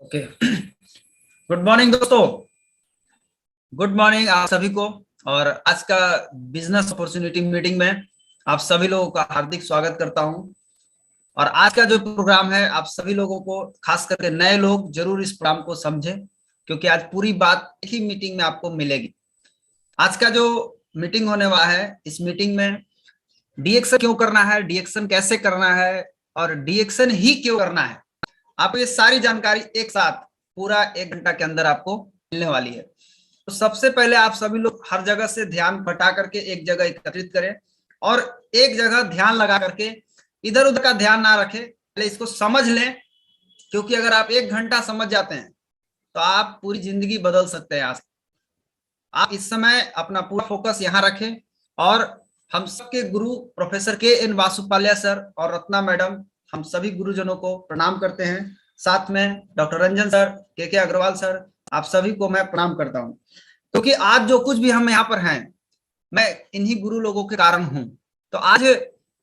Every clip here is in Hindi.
ओके। गुड मॉर्निंग दोस्तों, गुड मॉर्निंग आप सभी को। और आज का बिजनेस अपॉर्चुनिटी मीटिंग में आप सभी लोगों का हार्दिक स्वागत करता हूं। और आज का जो प्रोग्राम है, आप सभी लोगों को, खास करके नए लोग, जरूर इस प्रोग्राम को समझें, क्योंकि आज पूरी बात एक ही मीटिंग में आपको मिलेगी। आज का जो मीटिंग होने वाला है, इस मीटिंग में डीएक्शन क्यों करना है, डीएक्शन कैसे करना है और डीएक्शन ही क्यों करना है, आपको ये सारी जानकारी एक साथ पूरा 1 घंटा के अंदर आपको मिलने वाली है। तो सबसे पहले आप सभी लोग हर जगह से ध्यान हटा करके एक जगह एकत्रित करें और एक जगह ध्यान लगा करके इधर उधर का ध्यान ना रखें, पहले इसको समझ लें। क्योंकि अगर आप 1 घंटा समझ जाते हैं तो आप पूरी जिंदगी बदल सकते हैं। आज आप इस समय अपना पूरा फोकस यहाँ रखें और हम सबके गुरु प्रोफेसर के.एन. वासुपाल्या सर और रत्ना मैडम, हम सभी गुरुजनों को प्रणाम करते हैं। साथ में डॉक्टर रंजन सर, के अग्रवाल सर, आप सभी को मैं प्रणाम करता हूं। क्योंकि आज जो कुछ भी हम यहाँ पर हैं, मैं इन्हीं गुरु लोगों के कारण हूं। तो आज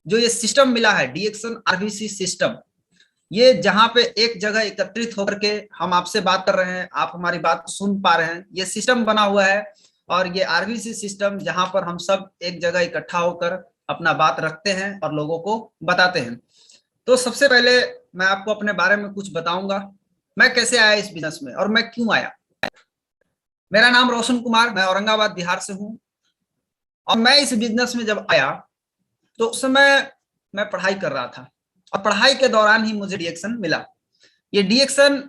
जो ये सिस्टम मिला है, डीएक्शन आरबीसी सिस्टम, ये जहां पे एक जगह एकत्रित होकर के हम आपसे बात कर रहे हैं, आप हमारी बात सुन पा रहे हैं, ये सिस्टम बना हुआ है। और ये आरबीसी सिस्टम जहां पर हम सब एक जगह इकट्ठा होकर अपना बात रखते हैं और लोगों को बताते हैं। तो सबसे पहले मैं आपको अपने बारे में कुछ बताऊंगा, मैं कैसे आया इस बिजनेस में और मैं क्यों आया। मेरा नाम रोशन कुमार, मैं औरंगाबाद बिहार से हूं। और मैं इस बिजनेस में जब आया तो उस समय मैं पढ़ाई कर रहा था और पढ़ाई के दौरान ही मुझे डीएक्शन मिला। ये डीएक्शन,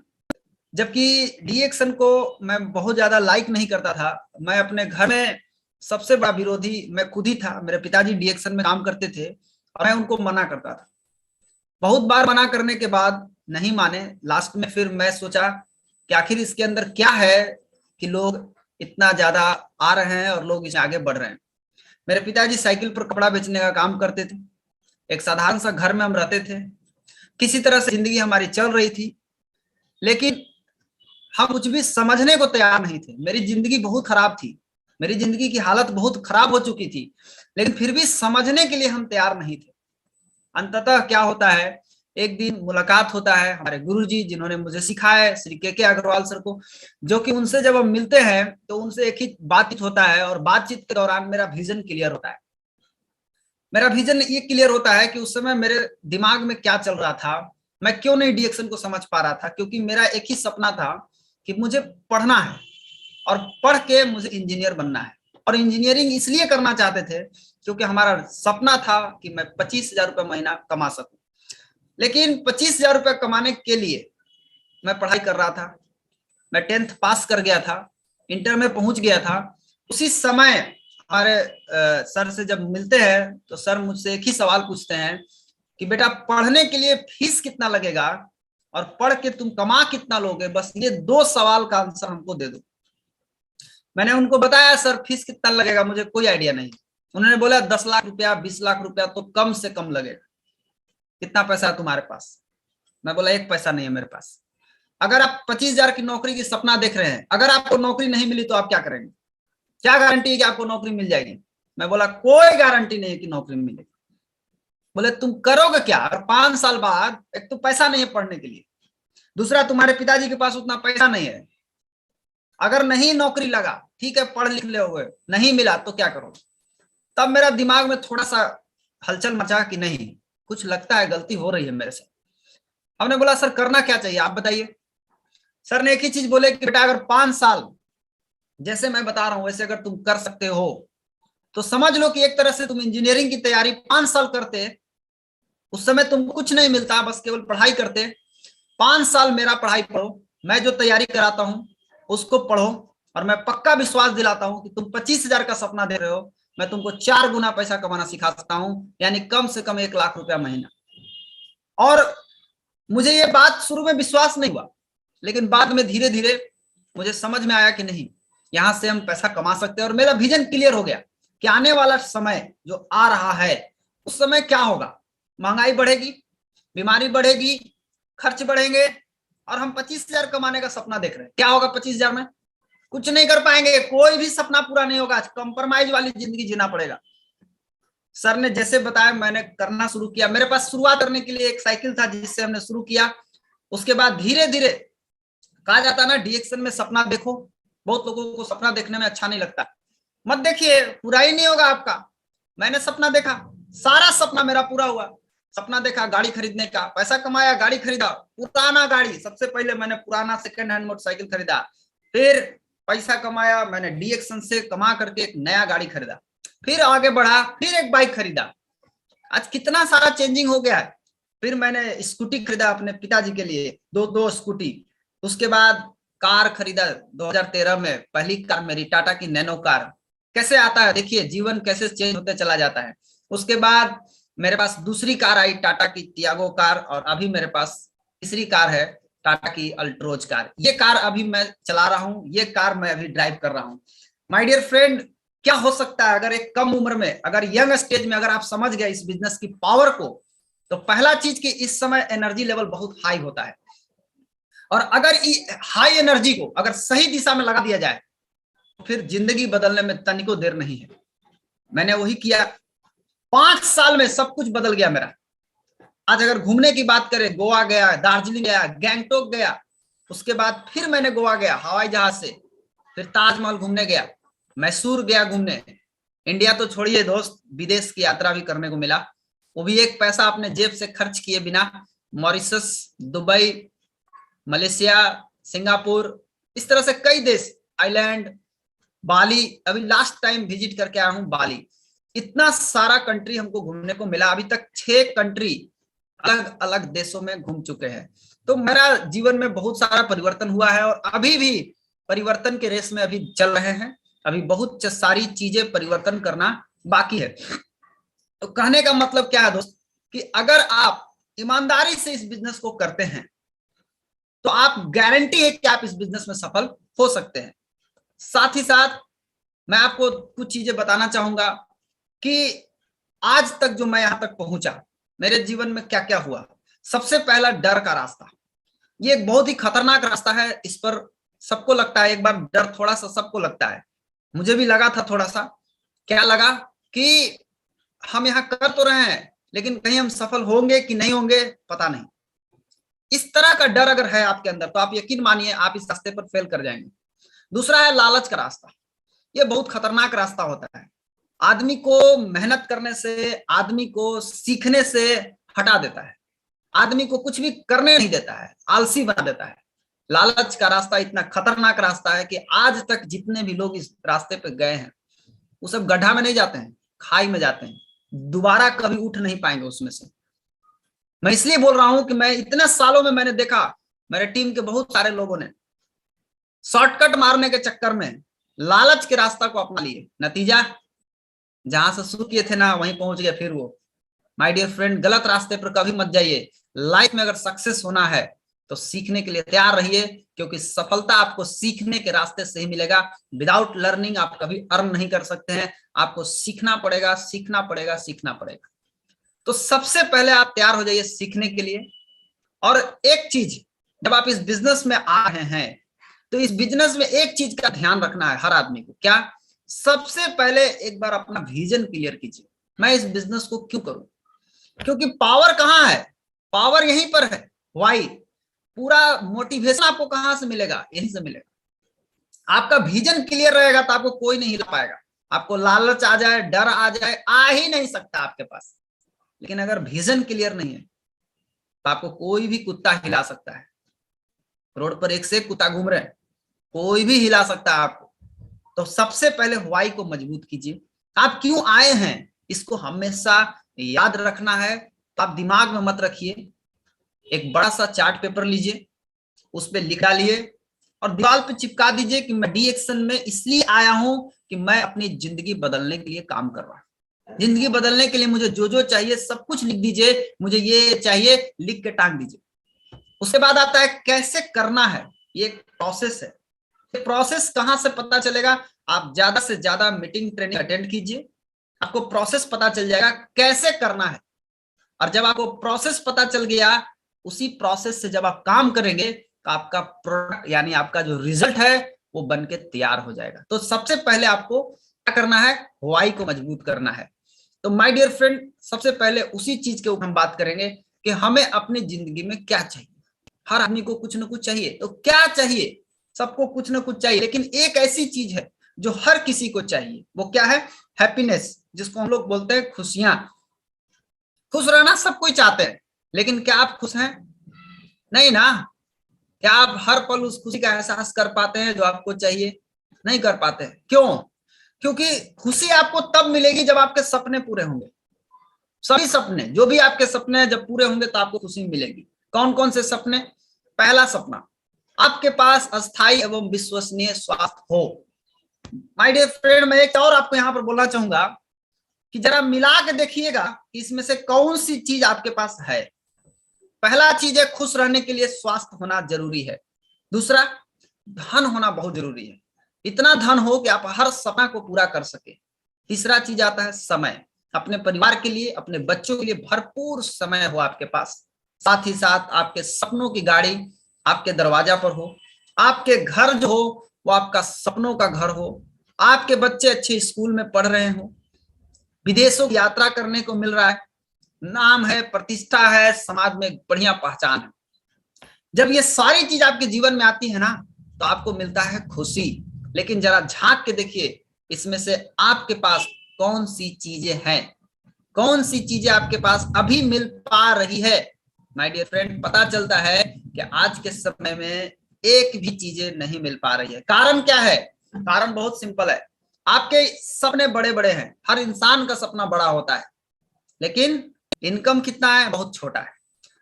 जबकि डीएक्शन को मैं बहुत ज्यादा लाइक नहीं करता था। मैं अपने घर में सबसे बड़ा विरोधी मैं खुद ही था। मेरे पिताजी डीएक्शन में काम करते थे और मैं उनको मना करता था। बहुत बार मना करने के बाद नहीं माने। लास्ट में फिर मैं सोचा कि आखिर इसके अंदर क्या है कि लोग इतना ज्यादा आ रहे हैं और लोग इससे आगे बढ़ रहे हैं। मेरे पिताजी साइकिल पर कपड़ा बेचने का काम करते थे। एक साधारण सा घर में हम रहते थे, किसी तरह से जिंदगी हमारी चल रही थी। लेकिन हम कुछ भी समझने को तैयार नहीं थे। मेरी जिंदगी बहुत खराब थी, मेरी जिंदगी की हालत बहुत खराब हो चुकी थी, लेकिन फिर भी समझने के लिए हम तैयार नहीं थे। अंततः क्या होता है, एक दिन मुलाकात होता है हमारे गुरुजी, जिन्होंने मुझे सिखाया है, श्री के अग्रवाल सर को, जो कि उनसे जब हम मिलते हैं तो उनसे एक ही बातचीत होता है और बातचीत के दौरान मेरा विजन क्लियर होता है। मेरा विजन ये क्लियर होता है कि उस समय मेरे दिमाग में क्या चल रहा था, मैं क्यों नहीं डीएक्शन को समझ पा रहा था। क्योंकि मेरा एक ही सपना था कि मुझे पढ़ना है और पढ़ के मुझे इंजीनियर बनना है। और इंजीनियरिंग इसलिए करना चाहते थे क्योंकि हमारा सपना था कि मैं 25,000 रुपये महीना कमा सकूं। लेकिन 25,000 रुपये कमाने के लिए मैं पढ़ाई कर रहा था। मैं 10th पास कर गया था, इंटर में पहुंच गया था। उसी समय हमारे सर से जब मिलते हैं तो सर मुझसे एक ही सवाल पूछते हैं कि बेटा, पढ़ने के लिए फीस कितना लगेगा और पढ़ के तुम कमा कितना लोगे, बस ये 2 सवाल का आंसर हमको दे दो। मैंने उनको बताया सर फीस कितना लगेगा मुझे कोई आइडिया नहीं। उन्होंने बोला 10 लाख रुपया, 20 लाख रुपया तो कम से कम लगेगा। कितना पैसा है तुम्हारे पास? मैं बोला 1 पैसा नहीं है मेरे पास। अगर आप 25,000 की नौकरी की सपना देख रहे हैं, अगर आपको नौकरी नहीं मिली तो आप क्या करेंगे? क्या गारंटी है कि आपको नौकरी मिल जाएगी? मैं बोला कोई गारंटी नहीं है कि नौकरी मिलेगी। बोले तुम करोगे क्या? और 5 साल बाद, एक तो पैसा नहीं है पढ़ने के लिए, दूसरा तुम्हारे पिताजी के पास उतना पैसा नहीं है। अगर नहीं नौकरी लगा, ठीक है पढ़ लिख ले हुए, नहीं मिला तो क्या करोगे? तब मेरा दिमाग में थोड़ा सा हलचल मचा कि नहीं, कुछ लगता है गलती हो रही है मेरे से। हमने बोला सर करना क्या चाहिए आप बताइए। सर ने एक ही चीज बोले कि बेटा, अगर 5 साल जैसे मैं बता रहा हूं वैसे अगर तुम कर सकते हो तो समझ लो कि एक तरह से तुम इंजीनियरिंग की तैयारी 5 साल करते। उस समय तुमको कुछ नहीं मिलता, बस केवल पढ़ाई करते। 5 साल मेरा पढ़ाई पढ़ो, मैं जो तैयारी कराता हूं उसको पढ़ो, और मैं पक्का विश्वास दिलाता हूं कि तुम 25,000 का सपना दे रहे हो, मैं तुमको 4 गुना पैसा कमाना सिखा सकता हूं, यानी कम से कम 1 लाख रुपया महीना। और मुझे ये बात शुरू में विश्वास नहीं हुआ, लेकिन बाद में धीरे धीरे मुझे समझ में आया कि नहीं, यहां से हम पैसा कमा सकते हैं। और मेरा विजन क्लियर हो गया कि आने वाला समय जो आ रहा है उस समय क्या होगा, महंगाई बढ़ेगी, बीमारी बढ़ेगी, खर्च बढ़ेंगे, और हम 25,000 कमाने का सपना देख रहे हैं। क्या होगा 25,000 में? कुछ नहीं कर पाएंगे, कोई भी सपना पूरा नहीं होगा, कंप्रोमाइज वाली जिंदगी जीना पड़ेगा। सर ने जैसे बताया मैंने करना शुरू किया। मेरे पास शुरुआत करने के लिए एक साइकिल था जिससे हमने शुरू किया। उसके बाद धीरे धीरे, कहा जाता है ना डीएक्शन में सपना देखो, बहुत लोगों को सपना देखने में अच्छा नहीं लगता, मत देखिए, पूरा ही नहीं होगा आपका। मैंने सपना देखा, सारा सपना मेरा पूरा हुआ। सपना देखा गाड़ी खरीदने का, पैसा कमाया, गाड़ी खरीदा, पुराना गाड़ी, सबसे पहले मैंने पुराना सेकंड हैंड मोटरसाइकिल खरीदा। फिर पैसा कमाया, मैंने डीएक्शन से कमा करके एक नया गाड़ी खरीदा। फिर आगे बढ़ा, फिर एक बाइक खरीदा। आज कितना सारा चेंजिंग हो गया है। फिर मैंने स्कूटी खरीदा अपने पिताजी के लिए, दो स्कूटी। उसके बाद कार खरीदा 2013 में, पहली कार मेरी टाटा की नैनो कार। कैसे आता है देखिए, जीवन कैसे चेंज होते चला जाता है। उसके बाद मेरे पास दूसरी कार आई, टाटा की टियागो कार, और अभी मेरे पास तीसरी कार है, टाटा की अल्ट्रोज कार। ये कार अभी मैं चला रहा हूं, ये कार मैं अभी ड्राइव कर रहा हूं। माय डियर फ्रेंड, क्या हो सकता है अगर एक कम उम्र में, अगर यंग स्टेज में अगर आप समझ गए इस बिजनेस की पावर को, तो पहला चीज कि इस समय एनर्जी लेवल बहुत हाई होता है, और अगर हाई एनर्जी को अगर सही दिशा में लगा दिया जाए तो फिर जिंदगी बदलने में तनिको देर नहीं है। मैंने वही किया, 5 साल में सब कुछ बदल गया मेरा। आज अगर घूमने की बात करें, गोवा गया, दार्जिलिंग गया, गैंगटोक गया, उसके बाद फिर मैंने गोवा गया हवाई जहाज से, फिर ताजमहल घूमने गया, मैसूर गया घूमने। इंडिया तो छोड़िए दोस्त, विदेश की यात्रा भी करने को मिला, वो भी एक पैसा अपने जेब से खर्च किए बिना। मॉरिशस, दुबई, मलेशिया, सिंगापुर, इस तरह से कई देश, आइलैंड, बाली, अभी लास्ट टाइम विजिट करके आया हूं बाली। इतना सारा कंट्री हमको घूमने को मिला। अभी तक 6 कंट्री अलग अलग देशों में घूम चुके हैं। तो मेरा जीवन में बहुत सारा परिवर्तन हुआ है, और अभी भी परिवर्तन के रेस में अभी चल रहे हैं। अभी बहुत सारी चीजें परिवर्तन करना बाकी है। तो कहने का मतलब क्या है दोस्त, कि अगर आप ईमानदारी से इस बिजनेस को करते हैं तो आप गारंटी है कि आप इस बिजनेस में सफल हो सकते हैं। साथ ही साथ मैं आपको कुछ चीजें बताना चाहूंगा कि आज तक जो मैं यहां तक पहुंचा, मेरे जीवन में क्या क्या हुआ। सबसे पहला, डर का रास्ता। ये एक बहुत ही खतरनाक रास्ता है। इस पर सबको लगता है, एक बार डर थोड़ा सा सबको लगता है, मुझे भी लगा था थोड़ा सा। क्या लगा कि हम यहाँ कर तो रहे हैं लेकिन कहीं हम सफल होंगे कि नहीं होंगे, पता नहीं। इस तरह का डर अगर है आपके अंदर तो आप यकीन मानिए आप इस रास्ते पर फेल कर जाएंगे। दूसरा है लालच का रास्ता। ये बहुत खतरनाक रास्ता होता है। आदमी को मेहनत करने से, आदमी को सीखने से हटा देता है, आदमी को कुछ भी करने नहीं देता है, आलसी बना देता है। लालच का रास्ता इतना खतरनाक रास्ता है कि आज तक जितने भी लोग इस रास्ते पे गए हैं वो सब गड्ढा में नहीं जाते हैं, खाई में जाते हैं, दोबारा कभी उठ नहीं पाएंगे उसमें से। मैं इसलिए बोल रहा हूं कि मैं इतने सालों में मैंने देखा, मेरे टीम के बहुत सारे लोगों ने शॉर्टकट मारने के चक्कर में लालच के रास्ता को अपना लिए, नतीजा जहां से शुरू किए थे ना वहीं पहुंच गए फिर वो। माय डियर फ्रेंड, गलत रास्ते पर कभी मत जाइए। लाइफ में अगर सक्सेस होना है तो सीखने के लिए तैयार रहिए, क्योंकि सफलता आपको सीखने के रास्ते से ही मिलेगा। विदाउट लर्निंग आप कभी अर्न नहीं कर सकते हैं। आपको सीखना पड़ेगा, सीखना पड़ेगा, सीखना पड़ेगा। तो सबसे पहले आप तैयार हो जाइए सीखने के लिए। और एक चीज, जब आप इस बिजनेस में आ रहे हैं तो इस बिजनेस में एक चीज का ध्यान रखना है हर आदमी को। क्या? सबसे पहले एक बार अपना विजन क्लियर कीजिए, मैं इस बिजनेस को क्यों करूं। क्योंकि पावर कहां है? पावर यहीं पर है, वाई। पूरा मोटिवेशन आपको कहां से मिलेगा? यहीं से मिलेगा। आपका विजन क्लियर रहेगा तो आपको कोई नहीं हिला पाएगा। आपको लालच आ जाए, डर आ जाए, आ ही नहीं सकता आपके पास। लेकिन अगर विजन क्लियर नहीं है तो आपको कोई भी कुत्ता हिला सकता है। रोड पर एक से एक कुत्ता घूम रहे हैं, कोई भी हिला सकता है आपको। तो सबसे पहले वाई को मजबूत कीजिए। आप क्यों आए हैं इसको हमेशा याद रखना है। तो आप दिमाग में मत रखिए, एक बड़ा सा चार्ट पेपर लीजिए, उस पर लिख डालिए और दीवार पे चिपका दीजिए कि मैं डीएक्शन में इसलिए आया हूं कि मैं अपनी जिंदगी बदलने के लिए काम कर रहा हूं। जिंदगी बदलने के लिए मुझे जो जो चाहिए सब कुछ लिख दीजिए। मुझे ये चाहिए, लिख के टांग दीजिए। उसके बाद आता है कैसे करना है, ये एक प्रोसेस है। ये प्रोसेस कहां से पता चलेगा? आप ज्यादा से ज्यादा मीटिंग ट्रेनिंग अटेंड कीजिए, आपको प्रोसेस पता चल जाएगा कैसे करना है। और जब आपको प्रोसेस पता चल गया, उसी प्रोसेस से जब आप काम करेंगे तो आपका प्रोडक्ट यानी आपका जो रिजल्ट है वो बन के तैयार हो जाएगा। तो सबसे पहले आपको क्या करना है? व्हाई को मजबूत करना है। तो माय डियर फ्रेंड, सबसे पहले उसी चीज के ऊपर हम बात करेंगे कि हमें अपनी जिंदगी में क्या चाहिए। हर आदमी को कुछ ना कुछ चाहिए। तो क्या चाहिए? सबको कुछ ना कुछ चाहिए, लेकिन एक ऐसी चीज है जो हर किसी को चाहिए। वो क्या है? हैप्पीनेस, जिसको हम लोग बोलते हैं खुशियां। खुश रहना सब कोई चाहते हैं, लेकिन क्या आप खुश हैं? नहीं ना। क्या आप हर पल उस खुशी का एहसास कर पाते हैं जो आपको चाहिए? नहीं कर पाते। क्यों? क्योंकि खुशी आपको तब मिलेगी जब आपके सपने पूरे होंगे। सभी सपने, जो भी आपके सपने हैं, जब पूरे होंगे तो आपको खुशी मिलेगी। कौन कौन से सपने? पहला सपना, आपके पास अस्थायी एवं विश्वसनीय स्वास्थ्य हो। माय डियर फ्रेंड, मैं एक और आपको यहाँ पर बोलना चाहूंगा कि जरा मिला के देखिएगा कि इसमें से कौन सी चीज आपके पास है। पहला चीज है, खुश रहने के लिए स्वास्थ्य होना जरूरी है। दूसरा, धन होना बहुत जरूरी है। इतना धन हो कि आप हर सपना को पूरा कर सके। तीसरा चीज आता है समय। अपने परिवार के लिए, अपने बच्चों के लिए भरपूर समय हो आपके पास। साथ ही साथ आपके सपनों की गाड़ी आपके दरवाजा पर हो। आपके घर जो हो वो आपका सपनों का घर हो। आपके बच्चे अच्छे स्कूल में पढ़ रहे हो, विदेशों की यात्रा करने को मिल रहा है, नाम है, प्रतिष्ठा है, समाज में बढ़िया पहचान है। जब ये सारी चीज आपके जीवन में आती है ना, तो आपको मिलता है खुशी। लेकिन जरा झांक के देखिए, इसमें से आपके पास कौन सी चीजें हैं? कौन सी चीजें आपके पास अभी मिल पा रही है? माय डियर फ्रेंड, पता चलता है कि आज के समय में एक भी चीजें नहीं मिल पा रही है। कारण क्या है? कारण बहुत सिंपल है। आपके सपने बड़े बड़े हैं, हर इंसान का सपना बड़ा होता है, लेकिन इनकम कितना है? बहुत छोटा है।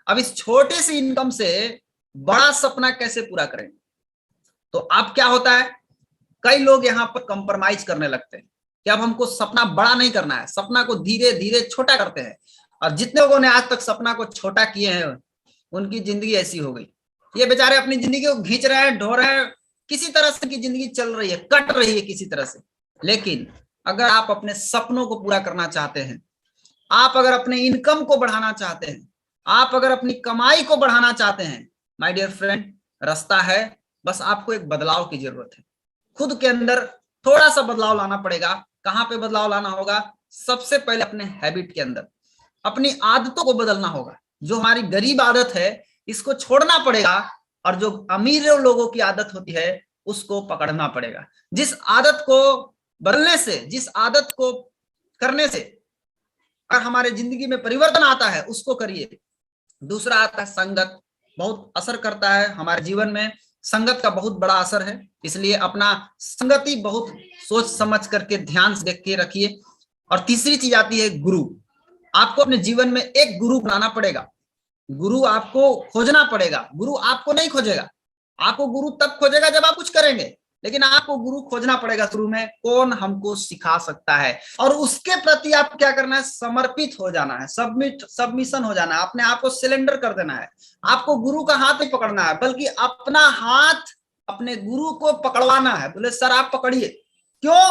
अब इस छोटे से इनकम से बड़ा सपना कैसे पूरा करेंगे? तो अब क्या होता है, कई लोग यहाँ पर कंप्रोमाइज करने लगते हैं कि अब हमको सपना बड़ा नहीं करना है, सपना को धीरे धीरे छोटा करते हैं। और जितने लोगों ने आज तक सपना को छोटा किए हैं, उनकी जिंदगी ऐसी हो गई। ये बेचारे अपनी जिंदगी को खींच रहे हैं, ढो रहे हैं, किसी तरह से की जिंदगी चल रही है, कट रही है किसी तरह से। लेकिन अगर आप अपने सपनों को पूरा करना चाहते हैं, आप अगर अपने इनकम को बढ़ाना चाहते हैं, आप अगर अपनी कमाई को बढ़ाना चाहते हैं, माय डियर फ्रेंड, रास्ता है। बस आपको एक बदलाव की जरूरत है। खुद के अंदर थोड़ा सा बदलाव लाना पड़ेगा। कहां पे बदलाव लाना होगा? सबसे पहले अपने हैबिट के अंदर, अपनी आदतों को बदलना होगा। जो हमारी गरीब आदत है, इसको छोड़ना पड़ेगा, और जो अमीर लोगों की आदत होती है उसको पकड़ना पड़ेगा। जिस आदत को बदलने से, जिस आदत को करने से अगर हमारे जिंदगी में परिवर्तन आता है, उसको करिए। दूसरा आता है संगत। बहुत असर करता है हमारे जीवन में, संगत का बहुत बड़ा असर है। इसलिए अपना संगति बहुत सोच समझ करके ध्यान से देख के रखिए। और तीसरी चीज आती है गुरु। आपको अपने जीवन में एक गुरु बनाना पड़ेगा। गुरु आपको खोजना पड़ेगा। गुरु आपको नहीं खोजेगा। आपको गुरु तब खोजेगा जब आप कुछ करेंगे, लेकिन आपको गुरु खोजना पड़ेगा शुरू में। कौन हमको सिखा सकता है, और उसके प्रति आप क्या करना है? समर्पित हो जाना है, सबमिशन हो जाना है, अपने आप को सिलेंडर कर देना है। आपको गुरु का हाथ नहीं पकड़ना है, बल्कि अपना हाथ अपने गुरु को पकड़वाना है। बोले सर आप पकड़िए। क्यों?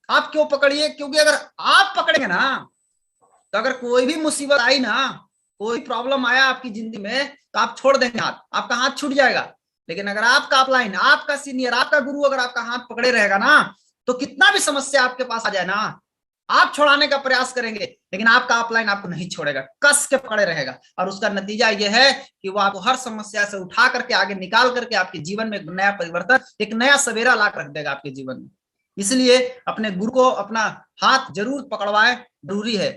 आप क्यों पकड़िए? क्योंकि अगर आप पकड़ेंगे ना, तो अगर कोई भी मुसीबत आई ना, कोई प्रॉब्लम आया आपकी जिंदगी में, तो आप छोड़ देंगे हाथ, आपका हाथ छूट जाएगा। लेकिन अगर आपका अपलाइन, आपका सीनियर, आपका गुरु अगर आपका हाथ पकड़े रहेगा ना, तो कितना भी समस्या आपके पास आ जाए ना, आप छुड़ाने का प्रयास करेंगे, लेकिन आपका अपलाइन आपको नहीं छोड़ेगा, कस के पकड़े रहेगा। और उसका नतीजा यह है कि वो आपको हर समस्या से उठा करके आगे निकाल करके आपके जीवन में एक नया परिवर्तन, एक नया सवेरा ला रख देगा आपके जीवन में। इसलिए अपने गुरु को अपना हाथ जरूर पकड़वाए, जरूरी है।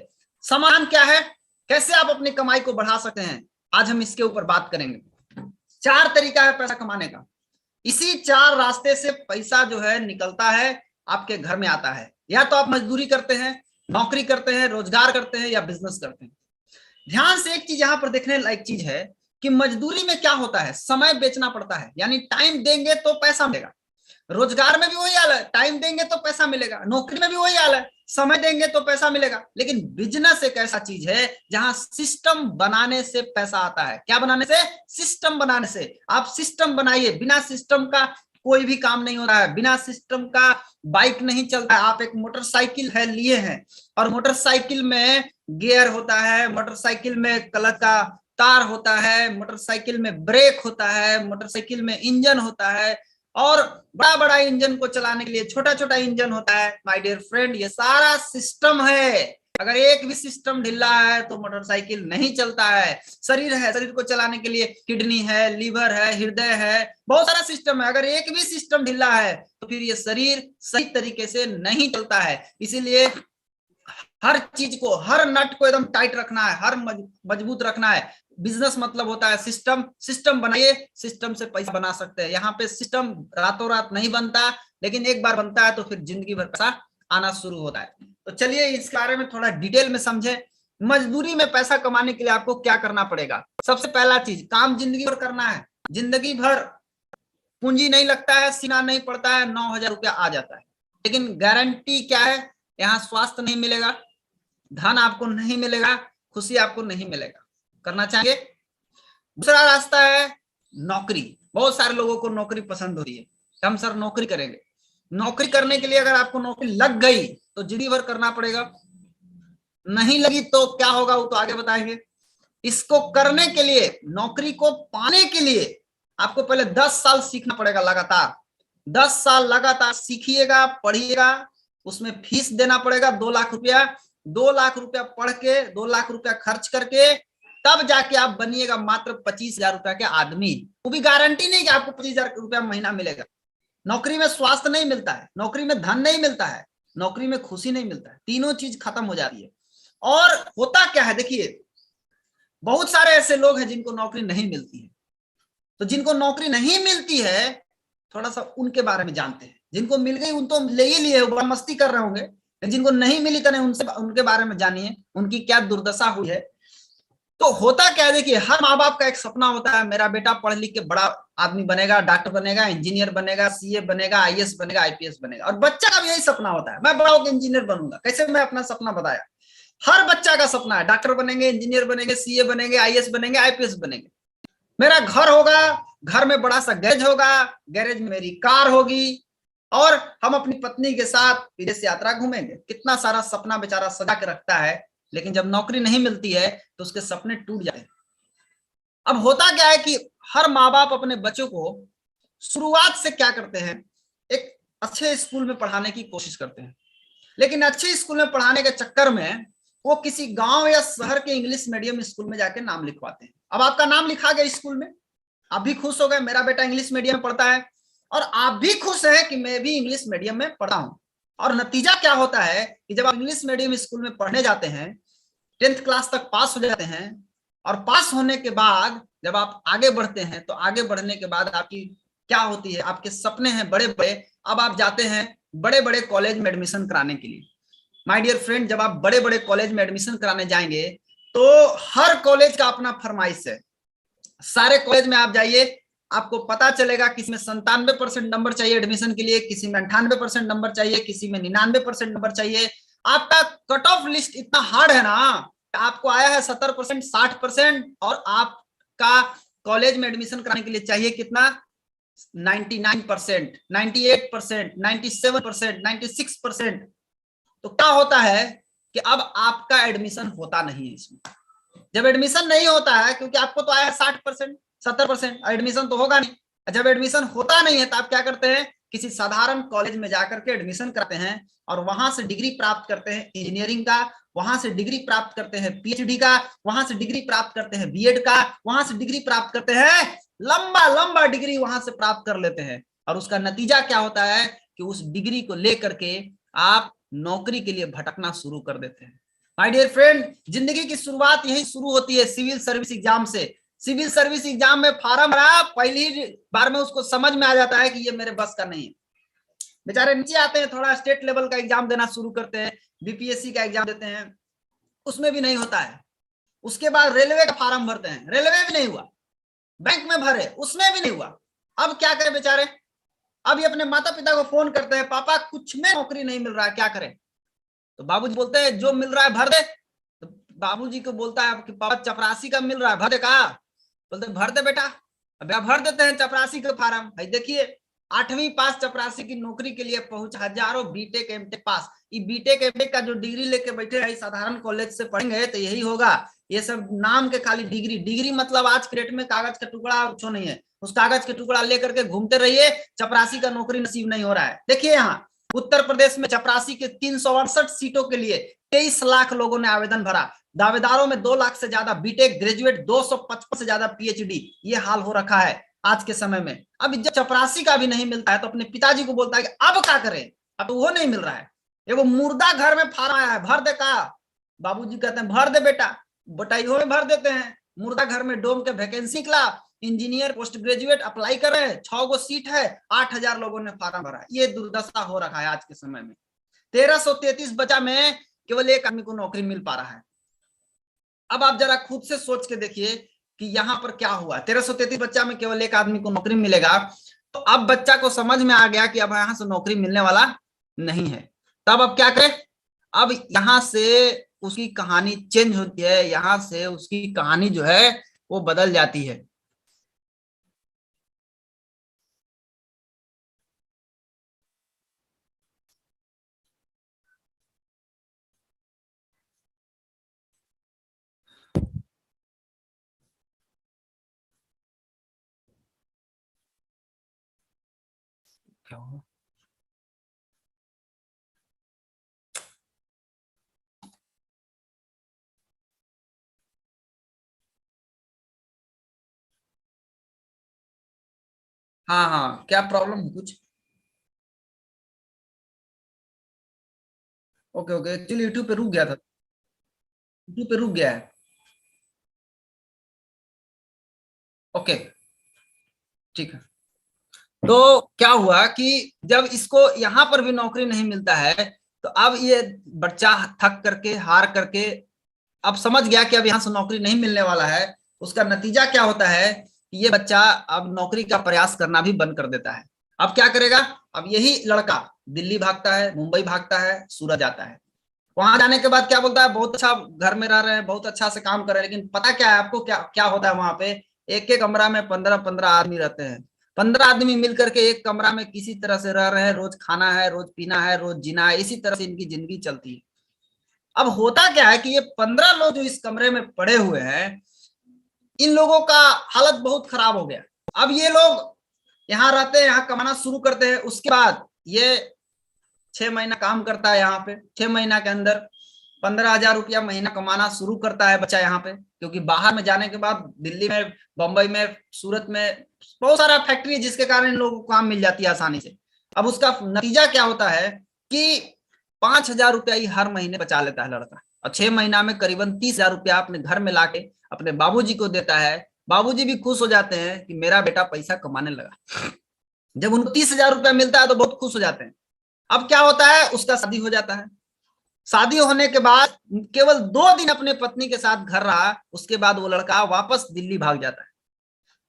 समाधान क्या है? कैसे आप अपनी कमाई को बढ़ा सकते हैं, आज हम इसके ऊपर बात करेंगे। 4 तरीका है पैसा कमाने का। इसी 4 रास्ते से पैसा जो है निकलता है, आपके घर में आता है। या तो आप मजदूरी करते हैं, नौकरी करते हैं, रोजगार करते हैं, या बिजनेस करते हैं। ध्यान से एक चीज यहां पर देखने लायक चीज है कि मजदूरी में क्या होता है, समय बेचना पड़ता है, यानी टाइम देंगे तो पैसा मिलेगा। रोजगार में भी वही हाल है, टाइम देंगे तो पैसा मिलेगा, नौकरी में भी वही हाल है, समय देंगे तो पैसा मिलेगा। लेकिन बिजनेस एक ऐसा चीज है जहां सिस्टम बनाने से पैसा आता है। क्या बनाने से? सिस्टम बनाने से। आप सिस्टम बनाइए, बिना सिस्टम का कोई भी काम नहीं होता है, बिना सिस्टम का बाइक नहीं चलता है। आप एक मोटरसाइकिल है लिए हैं, और मोटरसाइकिल में गियर होता है, मोटरसाइकिल में क्लच का तार होता है, मोटरसाइकिल में ब्रेक होता है, मोटरसाइकिल में इंजन होता है, और बड़ा बड़ा इंजन को चलाने के लिए छोटा छोटा इंजन होता है। माय डियर फ्रेंड, ये सारा सिस्टम है। अगर एक भी सिस्टम ढीला है तो मोटरसाइकिल नहीं चलता है। शरीर है, शरीर को चलाने के लिए किडनी है, लीवर है, हृदय है, बहुत सारा सिस्टम है। अगर एक भी सिस्टम ढीला है तो फिर ये शरीर सही तरीके से नहीं चलता है। इसीलिए हर चीज को, हर नट को एकदम टाइट रखना है, हर मजबूत रखना है। बिजनेस मतलब होता है सिस्टम। सिस्टम बनाइए, सिस्टम से पैसा बना सकते हैं। यहाँ पे सिस्टम रातों रात नहीं बनता, लेकिन एक बार बनता है तो फिर जिंदगी भर पैसा आना शुरू होता है। तो चलिए इस बारे में थोड़ा डिटेल में समझें। मजदूरी में पैसा कमाने के लिए आपको क्या करना पड़ेगा? सबसे पहला चीज, काम जिंदगी भर करना है। जिंदगी भर पूंजी नहीं लगता है, सीना नहीं पड़ता है, 9,000 रुपया आ जाता है। लेकिन गारंटी क्या है? यहाँ स्वास्थ्य नहीं मिलेगा, धन आपको नहीं मिलेगा, खुशी आपको नहीं मिलेगा। करना चाहिए। दूसरा रास्ता है नौकरी। बहुत सारे लोगों को नौकरी पसंद होती है, हम सर नौकरी करेंगे। नौकरी करने के लिए अगर आपको नौकरी लग गई तो जिंदगी भर करना पड़ेगा, नहीं लगी तो क्या होगा वो तो आगे बताएंगे। इसको करने के लिए, नौकरी को पाने के लिए आपको पहले 10 साल सीखना पड़ेगा लगातार। 10 साल लगातार सीखिएगा, पढ़िएगा, उसमें फीस देना पड़ेगा 2 लाख रुपया। 2 लाख रुपया पढ़ के, 2 लाख रुपया खर्च करके तब जाके आप बनिएगा मात्र 25,000 रुपया के आदमी। वो भी गारंटी नहीं कि आपको 25,000 रुपया महीना मिलेगा। नौकरी में स्वास्थ्य नहीं मिलता है, नौकरी में धन नहीं मिलता है, नौकरी में खुशी नहीं मिलता है, तीनों चीज खत्म हो जाती है। और होता क्या है, देखिए बहुत सारे ऐसे लोग हैं जिनको नौकरी नहीं मिलती है। तो जिनको नौकरी नहीं मिलती है, थोड़ा सा उनके बारे में जानते हैं। जिनको मिल गई उन तो ले ही लिए, बड़ा मस्ती कर रहे होंगे। जिनको नहीं मिली तो नहीं, उनसे उनके बारे में जानिए, उनकी क्या दुर्दशा हुई है। तो होता क्या है, देखिए हर माँ बाप का एक सपना होता है, मेरा बेटा पढ़ लिख के बड़ा आदमी बनेगा, डॉक्टर बनेगा, इंजीनियर बनेगा, सीए बनेगा, आईएएस बनेगा, आईपीएस बनेगा। और बच्चा का भी यही सपना होता है, मैं बड़ा होकर इंजीनियर बनूंगा। कैसे? मैं अपना सपना बताया। हर बच्चा का सपना है डॉक्टर बनेंगे, इंजीनियर बनेंगे, सीए बनेंगे, आईएएस बनेंगे, आईपीएस बनेंगे। मेरा घर होगा, घर में बड़ा सा गैरेज होगा, गैरेज में मेरी कार होगी, और हम अपनी पत्नी के साथ विदेश यात्रा घूमेंगे। कितना सारा सपना बेचारा सजा के रखता है, लेकिन जब नौकरी नहीं मिलती है तो उसके सपने टूट जाते हैं। अब होता क्या है कि हर माँ बाप अपने बच्चों को शुरुआत से क्या करते हैं, एक अच्छे स्कूल में पढ़ाने की कोशिश करते हैं। लेकिन अच्छे स्कूल में पढ़ाने के चक्कर में वो किसी गांव या शहर के इंग्लिश मीडियम स्कूल में जाके नाम लिखवाते हैं। अब आपका नाम लिखा गया स्कूल में, आप भी खुश हो गए, मेरा बेटा इंग्लिश मीडियम में पढ़ता है, और आप भी खुश हैं कि मैं भी इंग्लिश मीडियम में पढ़ा हूं। और नतीजा क्या होता है कि जब आप इंग्लिश मीडियम स्कूल में पढ़ने जाते हैं, 10th क्लास तक पास हो जाते हैं, और पास होने के बाद जब आप आगे बढ़ते हैं तो आगे बढ़ने के बाद आपकी क्या होती है, आपके सपने हैं बड़े बड़े। अब आप जाते हैं बड़े बड़े कॉलेज में एडमिशन कराने के लिए। माय डियर फ्रेंड, जब आप बड़े बड़े कॉलेज में एडमिशन कराने जाएंगे तो हर कॉलेज का अपना फरमाइश है। सारे कॉलेज में आप जाइए, आपको पता चलेगा किसी में 97% नंबर चाहिए एडमिशन के लिए, किसी में 98% नंबर चाहिए, किसी में 99% नंबर चाहिए। आपका कट ऑफ लिस्ट इतना हार्ड है ना, आपको आया है 70%, 60%, और आपका कॉलेज में एडमिशन कराने के लिए चाहिए कितना? 99%, 98%, 97%, 96%। तो क्या होता है कि अब आपका एडमिशन होता नहीं है इसमें। जब एडमिशन नहीं होता है, क्योंकि आपको तो आया है 60%, 70%, एडमिशन तो होगा नहीं। जब एडमिशन होता नहीं है तो आप क्या करते हैं, किसी साधारण कॉलेज में जाकर के एडमिशन करते हैं, और वहां से डिग्री प्राप्त करते हैं इंजीनियरिंग का, वहां से डिग्री प्राप्त करते हैं पीएचडी का, वहां से डिग्री प्राप्त करते हैं बीएड का, वहां से डिग्री प्राप्त करते हैं, लंबा लंबा डिग्री वहां से प्राप्त कर लेते हैं। और उसका नतीजा क्या होता है कि उस डिग्री को लेकर के आप नौकरी के लिए भटकना शुरू कर देते हैं। माय डियर फ्रेंड, जिंदगी की शुरुआत यही शुरू होती है सिविल सर्विस एग्जाम से। सिविल सर्विस एग्जाम में फार्म भरा, पहली बार में उसको समझ में आ जाता है कि ये मेरे बस का नहीं है। बेचारे नीचे आते हैं, थोड़ा स्टेट लेवल का एग्जाम देना शुरू करते हैं, बीपीएससी का एग्जाम देते हैं, उसमें भी नहीं होता है। उसके बाद रेलवे का फार्म भरते हैं, रेलवे भी नहीं हुआ। बैंक में भरे, उसमें भी नहीं हुआ। अब क्या करें बेचारे, अब ये अपने माता पिता को फोन करते हैं, पापा कुछ में नौकरी नहीं मिल रहा है, क्या करें? तो बाबूजी बोलते हैं जो मिल रहा है भर दे। तो बाबूजी को बोलता है कि पापा चपरासी का मिल रहा है, भर दे। कहा? बोलते भर दे बेटा। अब भर देते हैं चपरासी का फार्म। भाई देखिए 8वीं पास चपरासी की नौकरी के लिए पहुंच, हजारों बीटेक एमटेक पास। ये बीटेक एमटेक का जो डिग्री लेके बैठे हैं साधारण कॉलेज से पढ़ेंगे तो यही होगा। ये सब नाम के खाली डिग्री, डिग्री मतलब आज के डेट में कागज का टुकड़ा और कुछ नहीं है। उस कागज के टुकड़ा लेकर के घूमते रहिए, चपरासी का नौकरी नसीब नहीं हो रहा है। देखिए यहाँ उत्तर प्रदेश में चपरासी के 368 सीटों के लिए 23 लाख लोगों ने आवेदन भरा। दावेदारों में 2 लाख से ज्यादा बीटेक ग्रेजुएट, 255 से ज्यादा पीएचडी। ये हाल हो रखा है आज के समय में। अब जब चपरासी का भी नहीं मिलता है तो अपने पिताजी को बोलता है कि अब क्या करें, अब तो वो नहीं मिल रहा है। एगो मुर्दा घर में फार्म आया है, भर दे। का? बाबूजी कहते हैं भर दे बेटा। बटाइयों में भर देते हैं। मुर्दा घर में डोम के वैकेंसी निकला, इंजीनियर पोस्ट ग्रेजुएट अप्लाई कर रहे हैं, 6 गो सीट है, 8,000 लोगों ने फार्म भरा। ये दुर्दशा हो रखा है आज के समय में। 1333 बच्चा में केवल एक आदमी को नौकरी मिल पा रहा है। अब आप जरा खुद से सोच के देखिए कि यहाँ पर क्या हुआ। 1333 बच्चा में केवल एक आदमी को नौकरी मिलेगा। तो अब बच्चा को समझ में आ गया कि अब यहाँ से नौकरी मिलने वाला नहीं है। तब अब क्या करें? अब यहां से उसकी कहानी चेंज होती है, यहां से उसकी कहानी जो है वो बदल जाती है। क्या हुआ? हाँ हाँ, क्या प्रॉब्लम है कुछ? ओके ओके, एक्चुअली यूट्यूब पे रुक गया था। यूट्यूब पे रुक गया है। ओके, ठीक है। तो क्या हुआ कि जब इसको यहां पर भी नौकरी नहीं मिलता है तो अब ये बच्चा थक करके हार करके अब समझ गया कि अब यहां से नौकरी नहीं मिलने वाला है। उसका नतीजा क्या होता है कि ये बच्चा अब नौकरी का प्रयास करना भी बंद कर देता है। अब क्या करेगा? अब यही लड़का दिल्ली भागता है, मुंबई भागता है, सूरत जाता है। वहां जाने के बाद क्या बोलता है, बहुत अच्छा घर में रह रहे हैं, बहुत अच्छा से काम कर रहे हैं, लेकिन पता क्या है आपको, क्या क्या होता है वहां पे? एक एक कमरा में 15-15 आदमी रहते हैं। 15 आदमी मिलकर के एक कमरा में किसी तरह से रह रहे हैं, रोज खाना है, रोज पीना है, रोज जीना है, इसी तरह से इनकी जिंदगी चलती है। अब होता क्या है कि ये 15 लोग जो इस कमरे में पड़े हुए हैं, इन लोगों का हालत बहुत खराब हो गया। अब ये लोग यहाँ रहते हैं, यहाँ कमाना शुरू करते हैं। उसके बाद ये 6 महीना काम करता है यहाँ पे। 6 महीना के अंदर 15,000 रुपया महीना कमाना शुरू करता है बच्चा यहाँ पे, क्योंकि बाहर में जाने के बाद दिल्ली में, बंबई में, सूरत में बहुत सारा फैक्ट्री है जिसके कारण इन लोगों को काम मिल जाती है आसानी से। अब उसका नतीजा क्या होता है कि 5,000 रुपया ही हर महीने बचा लेता है लड़का, और 6 महीना में करीबन 30,000 रुपया अपने घर में लाके अपने बाबूजी को देता है। बाबूजी भी खुश हो जाते हैं कि मेरा बेटा पैसा कमाने लगा। जब उनको 30,000 रुपया मिलता है तो बहुत खुश हो जाते हैं। अब क्या होता है, उसका शादी हो जाता है। शादी होने के बाद केवल 2 दिन अपने पत्नी के साथ घर रहा, उसके बाद वो लड़का वापस दिल्ली भाग जाता है।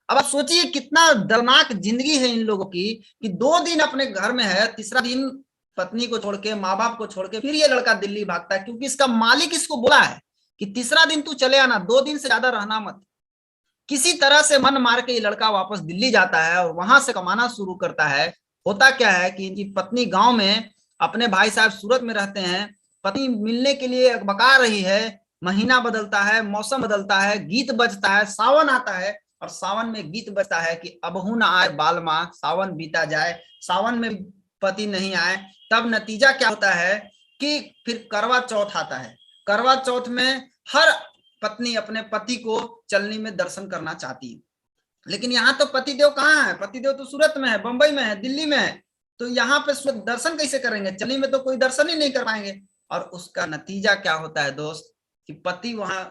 अब आप सोचिए कितना दर्दनाक जिंदगी है इन लोगों की, कि 2 दिन अपने घर में है, तीसरा दिन पत्नी को छोड़ के, माँ बाप को छोड़ के फिर ये लड़का दिल्ली भागता है, क्योंकि इसका मालिक इसको बोला है कि तीसरा दिन तू चले आना, 2 दिन से ज्यादा रहना मत। किसी तरह से मन मार के ये लड़का वापस दिल्ली जाता है और वहां से कमाना शुरू करता है। होता क्या है कि इनकी पत्नी गांव में, अपने भाई साहब सूरत में रहते हैं। पत्नी मिलने के लिए बका रही है। महीना बदलता है, मौसम बदलता है, गीत बजता है, सावन आता है और सावन में गीत बजता है कि अबहू न आए बालमा, सावन बीता जाए। सावन में पति नहीं आए। तब नतीजा क्या होता है कि फिर करवा चौथ आता है। करवा चौथ में हर पत्नी अपने पति को चलनी में दर्शन करना चाहती है, लेकिन यहाँ तो पतिदेव कहाँ है? पतिदेव तो सूरत में है, बंबई में है, दिल्ली में है। तो यहाँ पे दर्शन कैसे करेंगे? चलनी में तो कोई दर्शन ही नहीं कर पाएंगे। और उसका नतीजा क्या होता है दोस्त, कि पति वहां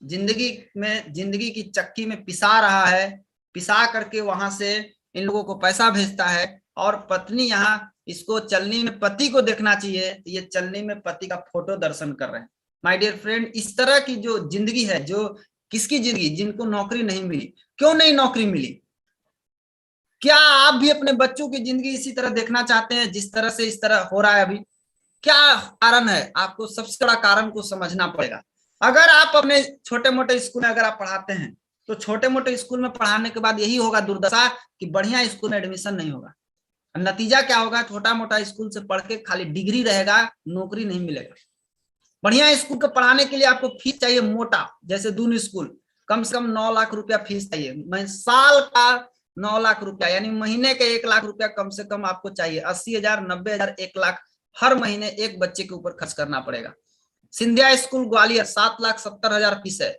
जिंदगी में, जिंदगी की चक्की में पिसा रहा है, पिसा करके वहां से इन लोगों को पैसा भेजता है। और पत्नी यहाँ इसको चलनी में पति को देखना चाहिए, तो ये चलनी में पति का फोटो दर्शन कर रहे हैं। माय डियर फ्रेंड, इस तरह की जो जिंदगी है, जो किसकी जिंदगी, जिनको नौकरी नहीं मिली। क्यों नहीं नौकरी मिली? क्या आप भी अपने बच्चों की जिंदगी इसी तरह देखना चाहते हैं जिस तरह से इस तरह हो रहा है अभी? क्या कारण है? आपको सबसे बड़ा कारण को समझना पड़ेगा। अगर आप अपने छोटे मोटे स्कूल में अगर आप पढ़ाते हैं तो छोटे मोटे स्कूल में पढ़ाने के बाद यही होगा दुर्दशा कि बढ़िया स्कूल में एडमिशन नहीं होगा। नतीजा क्या होगा? छोटा मोटा स्कूल से पढ़ के खाली डिग्री रहेगा, नौकरी नहीं मिलेगा। बढ़िया स्कूल को पढ़ाने के लिए आपको फीस चाहिए मोटा, जैसे दून स्कूल कम से कम 9 लाख रुपया फीस चाहिए। मैं साल का 9 लाख रुपया यानी महीने के 1 लाख रुपया कम से कम आपको चाहिए। 80,000, 90,000, 1 लाख हर महीने एक बच्चे के ऊपर खर्च करना पड़ेगा। सिंधिया स्कूल ग्वालियर 7,70,000 फीस है,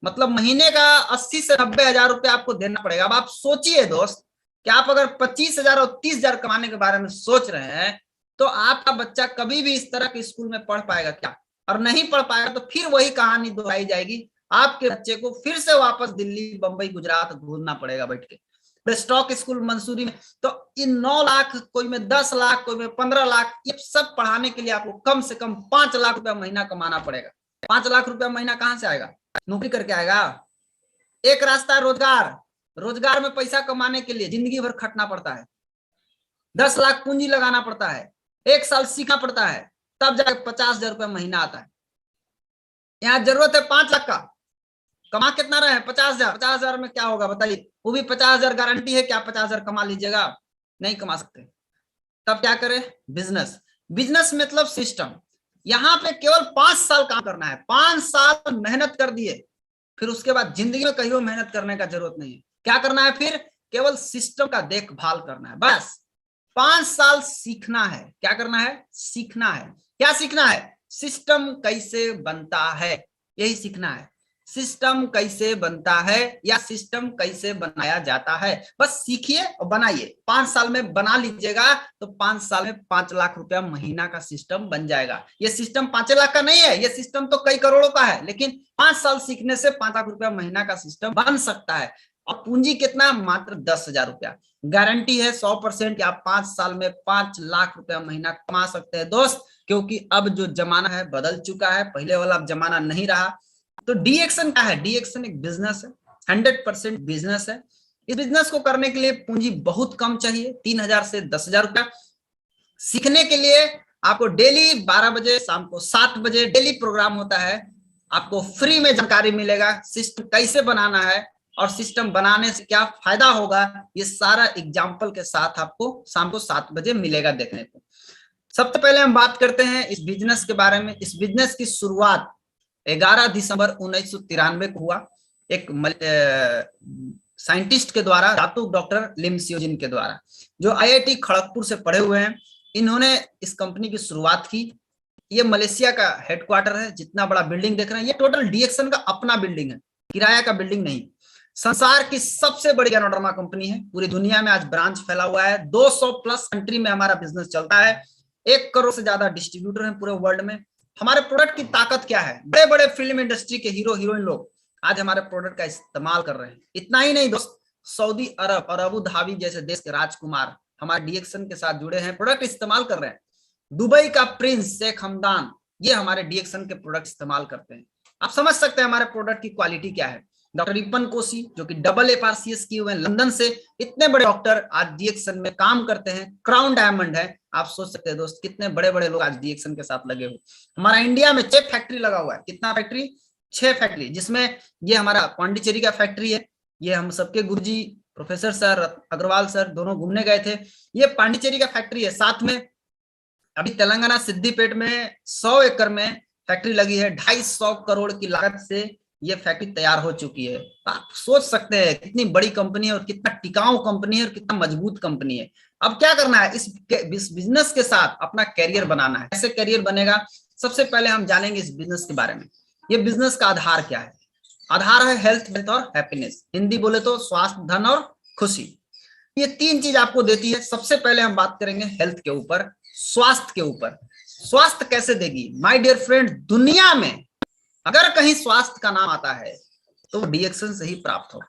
मतलब महीने का 80 से 90,000 रुपया आपको देना पड़ेगा। अब आप सोचिए दोस्त कि आप अगर 25,000 और 30,000 कमाने के बारे में सोच रहे हैं तो आपका बच्चा कभी भी इस तरह के स्कूल में पढ़ पाएगा क्या? और नहीं पढ़ पाएगा तो फिर वही कहानी दोहराई जाएगी। आपके बच्चे को फिर से वापस दिल्ली, बंबई, गुजरात घूमना पड़ेगा बैठ के। स्टॉक स्कूल मंसूरी में तो इन 9 लाख, कोई में 10 लाख, कोई में 15 लाख, ये सब पढ़ाने के लिए आपको कम से कम 5 लाख रुपया महीना कमाना पड़ेगा। 5 लाख रुपया महीना कहां से आएगा? नौकरी करके आएगा? एक रास्ता है रोजगार। रोजगार में पैसा कमाने के लिए जिंदगी भर खटना पड़ता है, 10 लाख पूंजी लगाना पड़ता है, 1 साल सीखना पड़ता है, तब जाकर 50,000 रुपया महीना आता है। यहाँ जरूरत है 5 लाख का, कमा कितना रहे? 50,000। 50,000 में क्या होगा बताइए? वो भी 50,000 गारंटी है कि आप 50,000 कमा लीजिएगा? नहीं कमा सकते। तब क्या करें? बिजनेस। बिजनेस मतलब सिस्टम। यहाँ पे केवल 5 साल काम करना है। 5 साल मेहनत कर दिए, फिर उसके बाद जिंदगी में कहीं मेहनत करने का जरूरत नहीं है। क्या करना है फिर? केवल सिस्टम का देखभाल करना है बस। 5 साल सीखना है। क्या करना है? सीखना है। क्या सीखना है? सिस्टम कैसे बनता है, यही सीखना है। सिस्टम कैसे बनता है या सिस्टम कैसे बनाया जाता है, बस सीखिए और बनाइए। 5 साल में बना लीजिएगा तो 5 साल में 5 लाख रुपया महीना का सिस्टम बन जाएगा। ये सिस्टम 5 लाख का नहीं है, ये सिस्टम तो कई करोड़ों का है, लेकिन 5 साल सीखने से 5 लाख रुपया महीना का सिस्टम बन सकता है। और पूंजी कितना? मात्र 10,000 रुपया। गारंटी है 100% कि आप 5 साल में 5 लाख रुपया महीना कमा सकते हैं दोस्त, क्योंकि अब जो जमाना है बदल चुका है, पहले वाला जमाना नहीं रहा। तो डी एक्शन क्या है? डी एक्शन एक बिजनेस है, 100% बिजनेस है। इस बिजनेस को करने के लिए पूंजी बहुत कम चाहिए, 3,000 से 10,000 रुपया। सीखने के लिए आपको डेली 12 बजे, शाम को 7 बजे डेली प्रोग्राम होता है। आपको फ्री में जानकारी मिलेगा सिस्टम कैसे बनाना है और सिस्टम बनाने से क्या फायदा होगा, ये सारा एग्जाम्पल के साथ आपको शाम को 7 बजे मिलेगा देखने को। सबसे पहले हम बात करते हैं इस बिजनेस के बारे में। इस बिजनेस की शुरुआत 11 दिसंबर 1993 को हुआ, एक साइंटिस्ट के द्वारा, धातु डॉक्टर लिम सियोजिन के द्वारा, जो आईआईटी खड़गपुर से पढ़े हुए हैं। इन्होंने इस कंपनी की शुरुआत की। ये मलेशिया का हेडक्वार्टर है। जितना बड़ा बिल्डिंग देख रहे हैं ये टोटल डीएक्शन का अपना बिल्डिंग है, किराया का बिल्डिंग नहीं। संसार की सबसे बड़ी गैनोडर्मा कंपनी है, पूरी दुनिया में आज ब्रांच फैला हुआ है। 200 प्लस कंट्री में हमारा बिजनेस चलता है। 1 करोड़ से ज्यादा डिस्ट्रीब्यूटर हैं पूरे वर्ल्ड में। हमारे प्रोडक्ट की ताकत क्या है? बड़े बड़े फिल्म इंडस्ट्री के हीरो हीरोइन लोग आज हमारे प्रोडक्ट का इस्तेमाल कर रहे हैं। इतना ही नहीं दोस्त, सऊदी अरब और अबू धाबी जैसे देश के राजकुमार हमारे डीएक्शन के साथ जुड़े हैं, प्रोडक्ट इस्तेमाल कर रहे हैं। दुबई का प्रिंस शेख हमदान ये हमारे डीएक्शन के प्रोडक्ट इस्तेमाल करते हैं। आप समझ सकते हैं हमारे प्रोडक्ट की क्वालिटी क्या है। डॉक्टर रिपन कोशी जो कि डबल FRCS किए हुए हैं लंदन से, इतने बड़े डॉक्टर आज डीएक्शन में काम करते हैं। क्राउन डायमंड है। आप सोच सकते हैं दोस्त कितने बड़े बड़े लोग आज डीएक्शन के साथ लगे हुए। हमारा इंडिया में 6 फैक्ट्री लगा हुआ है। कितना फैक्ट्री? 6 फैक्ट्री, जिसमें ये हमारा पांडिचेरी का फैक्ट्री है। ये हम सबके गुरुजी प्रोफेसर सर अग्रवाल सर दोनों घूमने गए थे। ये पांडिचेरी का फैक्ट्री है। साथ में अभी तेलंगाना सिद्दीपेट में 100 एकड़ में फैक्ट्री लगी है। 250 करोड़ की लागत से ये फैक्ट्री तैयार हो चुकी है। आप सोच सकते हैं कितनी बड़ी कंपनी है और कितना टिकाऊ कंपनी है और कितना मजबूत कंपनी है। अब क्या करना है? इस बिजनेस के साथ अपना कैरियर बनाना है। कैसे कैरियर बनेगा? सबसे पहले हम जानेंगे इस बिजनेस के बारे में। ये बिजनेस का आधार क्या है? आधार है हेल्थ, वेल्थ और हैप्पीनेस। हिंदी बोले तो स्वास्थ्य, धन और खुशी। ये 3 चीज आपको देती है। सबसे पहले हम बात करेंगे हेल्थ के ऊपर, स्वास्थ्य के ऊपर। स्वास्थ्य कैसे देगी? माय डियर फ्रेंड, दुनिया में अगर कहीं स्वास्थ्य का नाम आता है तो डीएक्शन से ही प्राप्त हो।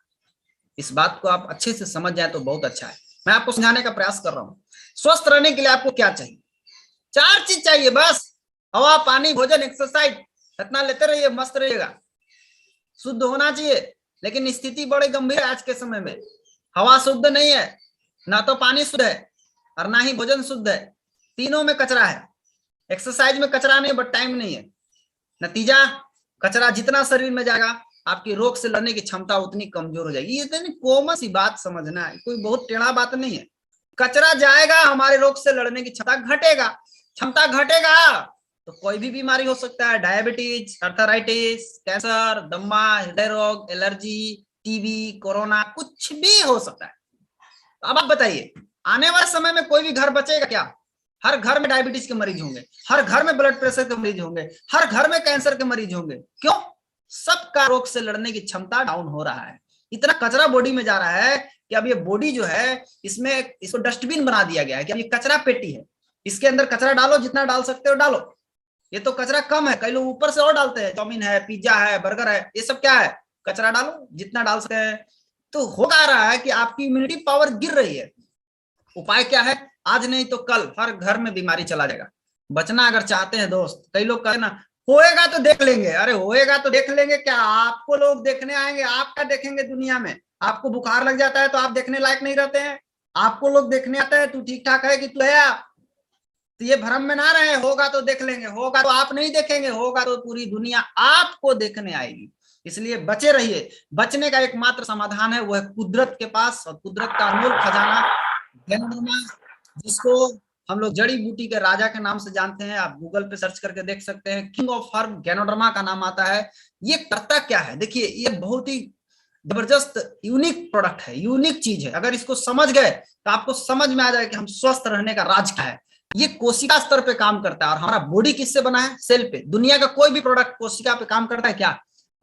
इस बात को आप अच्छे से समझ जाए तो बहुत अच्छा है। मैं आपको समझाने का प्रयास कर रहा हूं। स्वस्थ रहने के लिए आपको क्या चाहिए? 4 चीज चाहिए बस। हवा, पानी, भोजन, एक्सरसाइज। इतना लेते रहिए, मस्त रहिएगा। शुद्ध होना चाहिए, लेकिन स्थिति बड़ी गंभीर है आज के समय में। हवा शुद्ध नहीं है, ना तो पानी शुद्ध है और ना ही भोजन शुद्ध है, तीनों में कचरा है। एक्सरसाइज में कचरा नहीं, बट टाइम नहीं है। नतीजा, कचरा जितना शरीर में जाएगा आपकी रोग से लड़ने की क्षमता उतनी कमजोर हो जाएगी। ये इतनी कॉमन सी बात समझना है, कोई बहुत टेढ़ा बात नहीं है। कचरा जाएगा, हमारे रोग से लड़ने की क्षमता घटेगा। क्षमता घटेगा तो कोई भी बीमारी हो सकता है, डायबिटीज, अर्थराइटिस, कैंसर, दमा, हृदय रोग, एलर्जी, टीबी, कोरोना, कुछ भी हो सकता है। अब आप बताइए, आने वाले समय में कोई भी घर बचेगा क्या? हर घर में डायबिटीज के मरीज होंगे, हर घर में ब्लड प्रेशर के मरीज होंगे, हर घर में कैंसर के मरीज होंगे। क्यों? सबका रोग से लड़ने की क्षमता डाउन हो रहा है। इतना कचरा बॉडी में जा रहा है कि अब ये बॉडी जो है, इसमें इसको डस्टबिन बना दिया गया है कि अब ये कचरा पेटी है, इसके अंदर कचरा डालो, जितना डाल सकते हो डालो। ये तो कचरा कम है, कई लोग ऊपर से और डालते हैं, चाउमीन है, पिज्जा है, बर्गर है, ये सब क्या है? कचरा डालो जितना डाल सकते हैं। तो हो रहा है कि आपकी इम्यूनिटी पावर गिर रही है। उपाय क्या है? आज नहीं तो कल हर घर में बीमारी चला जाएगा। बचना अगर चाहते हैं दोस्त, कई लोग कहते ना होएगा तो देख लेंगे। अरे होएगा तो देख लेंगे क्या? आपको लोग देखने आएंगे, आप क्या देखेंगे दुनिया में? आपको बुखार लग जाता है तो आप देखने लायक नहीं रहते हैं। आपको लोग देखने आते हैं, तू ठीक ठाक है कि तू है? तो ये भ्रम में ना रहे, होगा तो देख लेंगे। होगा तो आप नहीं देखेंगे, होगा तो पूरी दुनिया आपको देखने आएगी। इसलिए बचे रहिए। बचने का एकमात्र समाधान है वो है कुदरत के पास, और कुदरत का अनमोल खजाना गैनोडर्मा, जिसको हम लोग जड़ी बूटी के राजा के नाम से जानते हैं। आप गूगल पे सर्च करके देख सकते हैं, किंग ऑफ हर्ब गैनोडर्मा का नाम आता है। ये करता क्या है? देखिए, ये बहुत ही जबरदस्त यूनिक प्रोडक्ट है, यूनिक चीज है। अगर इसको समझ गए तो आपको समझ में आ जाए कि हम स्वस्थ रहने का राज क्या है। ये कोशिका स्तर पे काम करता है, और हमारा बॉडी किससे बना है? सेल पे। दुनिया का कोई भी प्रोडक्ट कोशिका पे काम करता है क्या?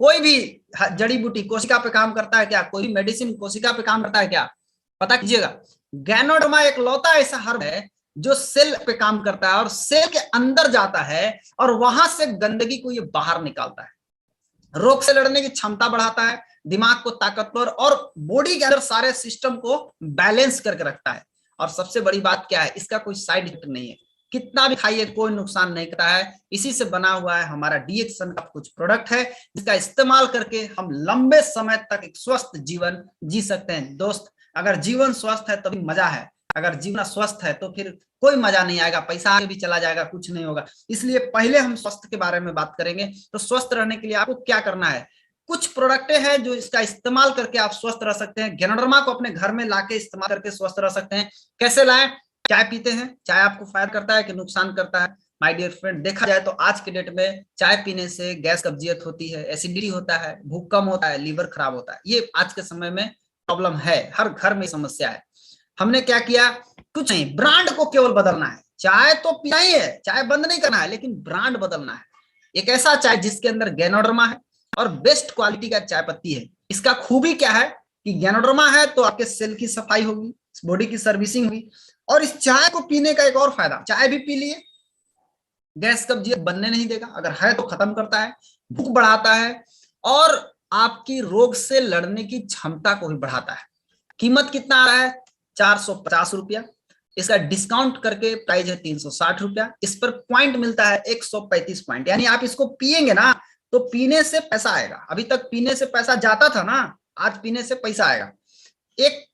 कोई भी जड़ी बूटी कोशिका पे काम करता है क्या? कोई भी मेडिसिन कोशिका पे काम करता है क्या? पता कीजिएगा। गैनोडर्मा एक लौता ऐसा हर्ब है जो सेल पे काम करता है, और सेल के अंदर जाता है और वहां से गंदगी को ये बाहर निकालता है, रोग से लड़ने की क्षमता बढ़ाता है, दिमाग को ताकतवर और बॉडी के अंदर सारे सिस्टम को बैलेंस करके रखता है। और सबसे बड़ी बात क्या है? इसका कोई साइड इफेक्ट नहीं है, कितना भी खाइए कोई नुकसान नहीं करता है। इसी से बना हुआ है हमारा डीएक्सन का कुछ प्रोडक्ट है, जिसका इस्तेमाल करके हम लंबे समय तक एक स्वस्थ जीवन जी सकते हैं। दोस्त, अगर जीवन स्वस्थ है तभी मजा है, अगर जीवन स्वस्थ है तो फिर कोई मजा नहीं आएगा, पैसा आगे भी चला जाएगा, कुछ नहीं होगा। इसलिए पहले हम स्वास्थ्य के बारे में बात करेंगे। तो स्वस्थ रहने के लिए आपको क्या करना है? कुछ प्रोडक्ट हैं जो इसका इस्तेमाल करके आप स्वस्थ रह सकते हैं। गैनोडर्मा को अपने घर में लाके इस्तेमाल करके स्वस्थ रह सकते हैं। कैसे लाएं? चाय पीते हैं, चाय आपको फायदा करता है कि नुकसान करता है? माय डियर फ्रेंड, देखा जाए तो आज के डेट में चाय पीने से गैस कब्जियत होती है, एसिडिटी होता है, भूख कम होता है, लीवर खराब होता है। ये आज के समय में प्रॉब्लम है, हर घर में समस्या है। हमने क्या किया? कुछ नहीं, ब्रांड को केवल बदलना है। चाय तो पीना ही है, चाय बंद नहीं करना है, लेकिन ब्रांड बदलना है। एक ऐसा चाय जिसके अंदर गैनोडर्मा है और बेस्ट क्वालिटी का चाय पत्ती है। इसका खूबी क्या है कि गैनोडर्मा है तो आपके सेल की सफाई होगी, बॉडी की सर्विसिंग होगी। और इस चाय को पीने का एक और फायदा, चाय भी पी लिए, गैस कब्जियत बनने नहीं देगा, अगर है तो खत्म करता है, भूख बढ़ाता है, और आपकी रोग से लड़ने की क्षमता को भी बढ़ाता है। कीमत कितना आ रहा है? 450 रुपया। इसका डिस्काउंट करके प्राइस है 360 रुपया। इस पर पॉइंट मिलता है 135 पॉइंट, यानी आप इसको पिएंगे ना तो पीने से पैसा आएगा। अभी तक पीने से पैसा जाता था ना, आज पीने से पैसा आएगा।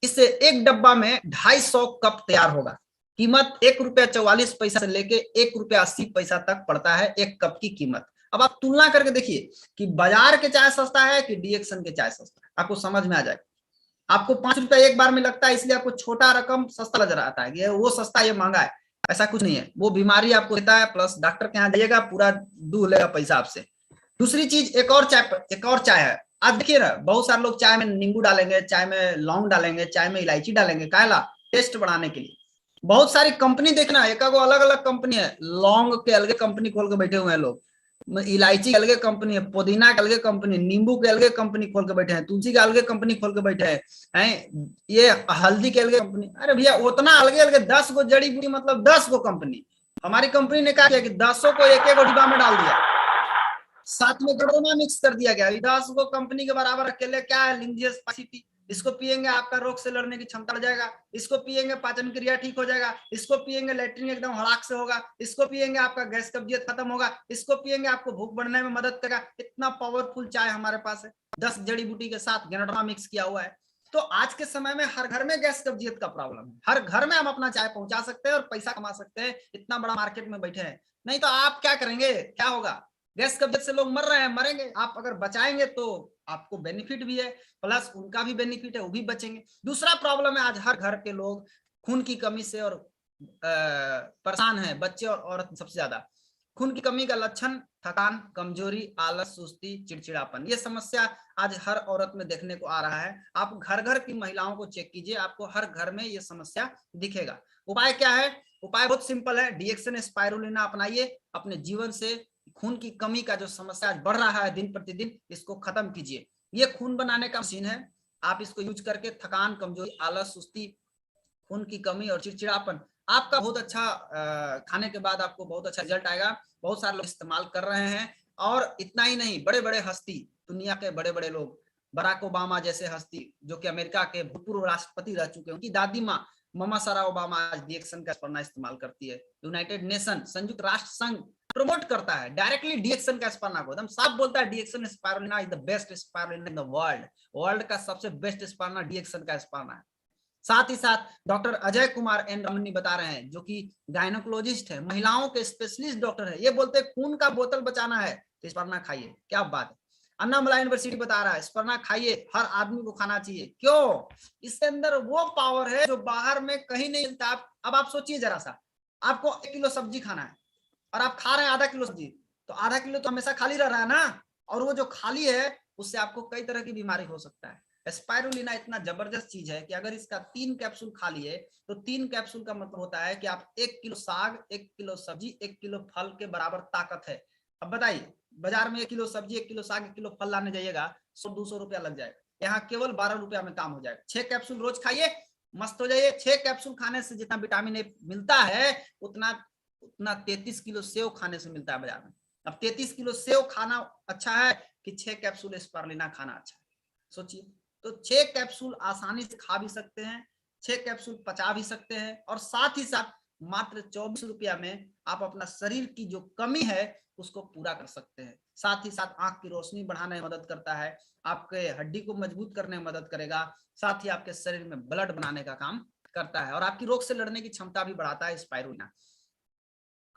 इससे एक डब्बा में 250 कप तैयार होगा। कीमत 1 रुपया 44 पैसा से लेके 1 रुपया 80 पैसा तक पड़ता है एक कप की कीमत। अब आप तुलना करके देखिए कि बाजार के चाय सस्ता है कि डीएक्सन के चाय सस्ता है, आपको समझ में आ जाएगा। आपको 5 रुपया एक बार में लगता है, इसलिए आपको छोटा रकम सस्ता नजर आता है कि वो सस्ता ये महंगा है। ऐसा कुछ नहीं है, वो बीमारी आपको देता है, प्लस डॉक्टर के यहाँ जाइएगा पूरा दूर लेगा पैसा आपसे। दूसरी चीज, एक और चाय है। आज देखिए ना, बहुत सारे लोग चाय में नींबू डालेंगे, चाय में लौंग डालेंगे, चाय में इलायची डालेंगे, कायला टेस्ट बढ़ाने के लिए। बहुत सारी कंपनी देखना, एक अलग अलग कंपनी है। लौंग के अलगे कंपनी खोल के बैठे हुए हैं लोग, इलायची के अलगे कंपनी है, पुदीना के अलगे कंपनी, नींबू के अलगे कंपनी खोल के बैठे हैं, तुलसी के अलगे कंपनी खोल के बैठे हैं, ये हल्दी के अलगे कंपनी। अरे भैया, उतना अलगे अलगे 10 गो जड़ी बूटी, मतलब 10 गो कंपनी। हमारी कंपनी ने कहा कि 10 को एक एक डिब्बा में डाल दिया, साथ में गड़ोना मिक्स कर दिया गया। 10 को कंपनी के बराबर अकेले क्या है? लिंजियस पासिटी। इसको पिएंगे आपका रोग से लड़ने की क्षमता बढ़ जाएगा, इसको पिएंगे पाचन क्रिया ठीक हो जाएगा, इसको पिएंगे लैट्रिन एकदम हड़ाक से होगा, इसको पिएंगे आपका गैस कब्जियत खत्म होगा, इसको पिएंगे आपको भूख बढ़ने में मदद करेगा। इतना पावरफुल चाय हमारे पास है, 10 जड़ी बूटी के साथ गैनोडर्मा मिक्स किया हुआ है। तो आज के समय में हर घर में गैस कब्जियत का प्रॉब्लम है, हर घर में हम अपना चाय पहुंचा सकते हैं और पैसा कमा सकते हैं, इतना बड़ा मार्केट में बैठे हैं। नहीं तो आप क्या करेंगे, क्या होगा, गैस कब्जियत से लोग मर रहे हैं, मरेंगे। आप अगर बचाएंगे तो आपको बेनिफिट भी है, प्लस उनका भी बेनिफिट है, वो भी बचेंगे। दूसरा प्रॉब्लम है, आज हर घर के लोग खून की कमी से और परेशान है, बच्चे और औरत सबसे ज्यादा। खून की कमी का लक्षण थकान, कमजोरी, आलस, सुस्ती, चिड़चिड़ापन, ये समस्या आज हर औरत में देखने को आ रहा है। आप घर घर की महिलाओं को चेक कीजिए, आपको हर घर में ये समस्या दिखेगा। उपाय क्या है? उपाय बहुत सिंपल है, डीएक्सन स्पाइरुलिना अपनाइए, अपने जीवन से खून की कमी का जो समस्या आज बढ़ रहा है दिन प्रतिदिन, इसको खत्म कीजिए। ये खून बनाने का मशीन है, आप इसको यूज करके थकान, कमजोरी, आलस, सुस्ती, खून की कमी और चिड़चिड़ापन, आपका बहुत अच्छा खाने के बाद आपको बहुत अच्छा रिजल्ट आएगा। बहुत सारे लोग इस्तेमाल कर रहे हैं। और इतना ही नहीं, बड़े बड़े हस्ती, दुनिया के बड़े बड़े लोग, बराक ओबामा जैसे हस्ती जो कि अमेरिका के भूतपूर्व राष्ट्रपति रह चुके हैं, उनकी दादी माँ ममा सारा ओबामा आज डीएक्सन का स्पर्ना इस्तेमाल करती है। यूनाइटेड नेशन, संयुक्त राष्ट्र संघ प्रमोट करता है डायरेक्टली डीएक्सन का स्पर्ना को, एकदम साफ बोलता है DXN spirulina is the best spirulina in the world. World का सबसे बेस्ट स्पर्ना डीएक्सन का स्पर्ना है। साथ ही साथ डॉक्टर अजय कुमार एन रमनी बता रहे हैं, जो कि गायनोकोलॉजिस्ट है, महिलाओं के स्पेशलिस्ट डॉक्टर है, ये बोलते हैं खून का बोतल बचाना है तो स्पर्ना खाइए। क्या बात है। अन्नामला यूनिवर्सिटी बता रहा है स्पर्ना खाइए, हर आदमी को खाना चाहिए। क्यों? इसके अंदर वो पावर है जो बाहर में कहीं नहीं मिलता। अब आप सोचिए जरा सा, आपको 1 किलो सब्जी खाना है और आप खा रहे हैं आधा किलो सब्जी, तो आधा किलो तो हमेशा खाली रह रहा है ना, और वो जो खाली है उससे आपको कई तरह की बीमारी हो सकता है। स्पाइरुलिना इतना जबरदस्त चीज है कि अगर इसका 3 कैप्सूल खा लिए तो 3 कैप्सूल का मतलब होता है कि आप 1 किलो साग, 1 किलो सब्जी, 1 किलो फल के बराबर ताकत है। अब बताइए, बाजार में 1 किलो सब्जी, 1 किलो साग, 1 किलो फल लाने जाइएगा, 100-200 रुपया लग जाएगा, यहाँ केवल 12 रुपया में काम हो जाएगा। 6 कैप्सूल रोज खाइए, मस्त हो जाइए। 6 कैप्सूल खाने से जितना विटामिन ए मिलता है उतना 33 किलो सेव खाने से मिलता है बाजार में। अब 33 किलो सेव खाना अच्छा है कि 6 कैप्सूल स्पाइरुलिना खाना अच्छा है? सोचिए। तो 6 कैप्सूल आसानी से खा भी सकते हैं, 6 कैप्सूल पचा भी सकते हैं, और साथ ही साथ मात्र 24 रुपया में आप अपना शरीर की जो कमी है उसको पूरा कर सकते हैं। साथ ही साथ आंख की रोशनी बढ़ाने में मदद करता है, आपके हड्डी को मजबूत करने में मदद करेगा, साथ ही आपके शरीर में ब्लड बनाने का काम करता है, और आपकी रोग से लड़ने की क्षमता भी बढ़ाता है स्पाइरुलिना।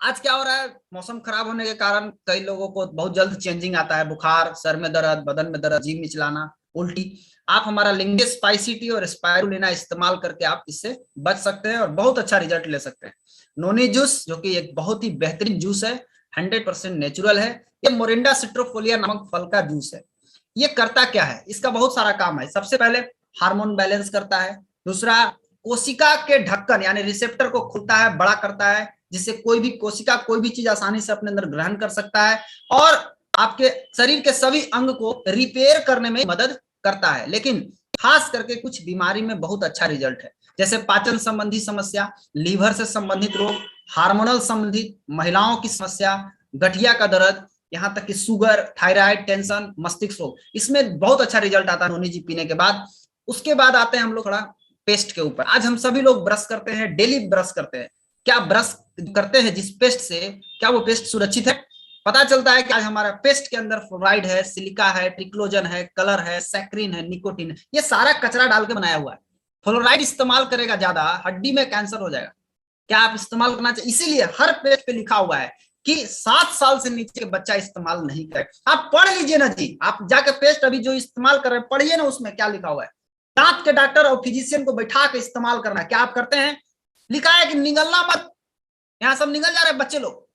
आज क्या हो रहा है, मौसम खराब होने के कारण कई लोगों को बहुत जल्द चेंजिंग आता है, बुखार, सर में दर्द, बदन में दर्द, जी मिचलाना, उल्टी। आप हमारा लिंगेस स्पाइसिटी और स्पाइरुलिना इस्तेमाल करके आप इससे बच सकते हैं और बहुत अच्छा रिजल्ट ले सकते हैं। नोनी जूस, जो कि एक बहुत ही बेहतरीन जूस है, 100% नेचुरल है। ये मोरिंडा सिट्रोफोलिया नामक फल का जूस है। ये करता क्या है, इसका बहुत सारा काम है। सबसे पहले हार्मोन बैलेंस करता है। दूसरा, कोशिका के ढक्कन यानी रिसेप्टर को खुलता है, बड़ा करता है, जिससे कोई भी कोशिका कोई भी चीज आसानी से अपने अंदर ग्रहण कर सकता है, और आपके शरीर के सभी अंग को रिपेयर करने में मदद करता है। लेकिन खास करके कुछ बीमारी में बहुत अच्छा रिजल्ट है, जैसे पाचन संबंधी समस्या, लीवर से संबंधित रोग, हार्मोनल संबंधित, महिलाओं की समस्या, गठिया का दर्द, यहाँ तक कि शुगर, थायराइड, टेंशन, मस्तिष्क रोग, इसमें बहुत अच्छा रिजल्ट आता है नोनी जी पीने के बाद। उसके बाद आते हैं हम लोग थोड़ा पेस्ट के ऊपर। आज हम सभी लोग ब्रश करते हैं, डेली ब्रश करते हैं। क्या ब्रश करते हैं जिस पेस्ट से, क्या वो पेस्ट सुरक्षित है? पता चलता है कि आज हमारा पेस्ट के अंदर फ्लोराइड है, सिलिका है, ट्रिक्लोजन है, कलर है, सैक्रिन है, निकोटिन है, ये सारा कचरा डाल के बनाया हुआ है। फ्लोराइड इस्तेमाल करेगा ज्यादा, हड्डी में कैंसर हो जाएगा। क्या आप इस्तेमाल करना चाहिए? इसीलिए हर पेज पे लिखा हुआ है कि 7 साल से नीचे के बच्चा इस्तेमाल नहीं करे। आप पढ़ लीजिए ना जी, आप जाके पेस्ट अभी जो इस्तेमाल कर रहे हैं पढ़िए ना, उसमें क्या लिखा हुआ है। दांत के डॉक्टर और फिजिशियन को बैठा के इस्तेमाल करना। क्या आप करते हैं? लिखा है कि निगलना मत, यहाँ सब निगल जा रहे हैं बच्चे लोग।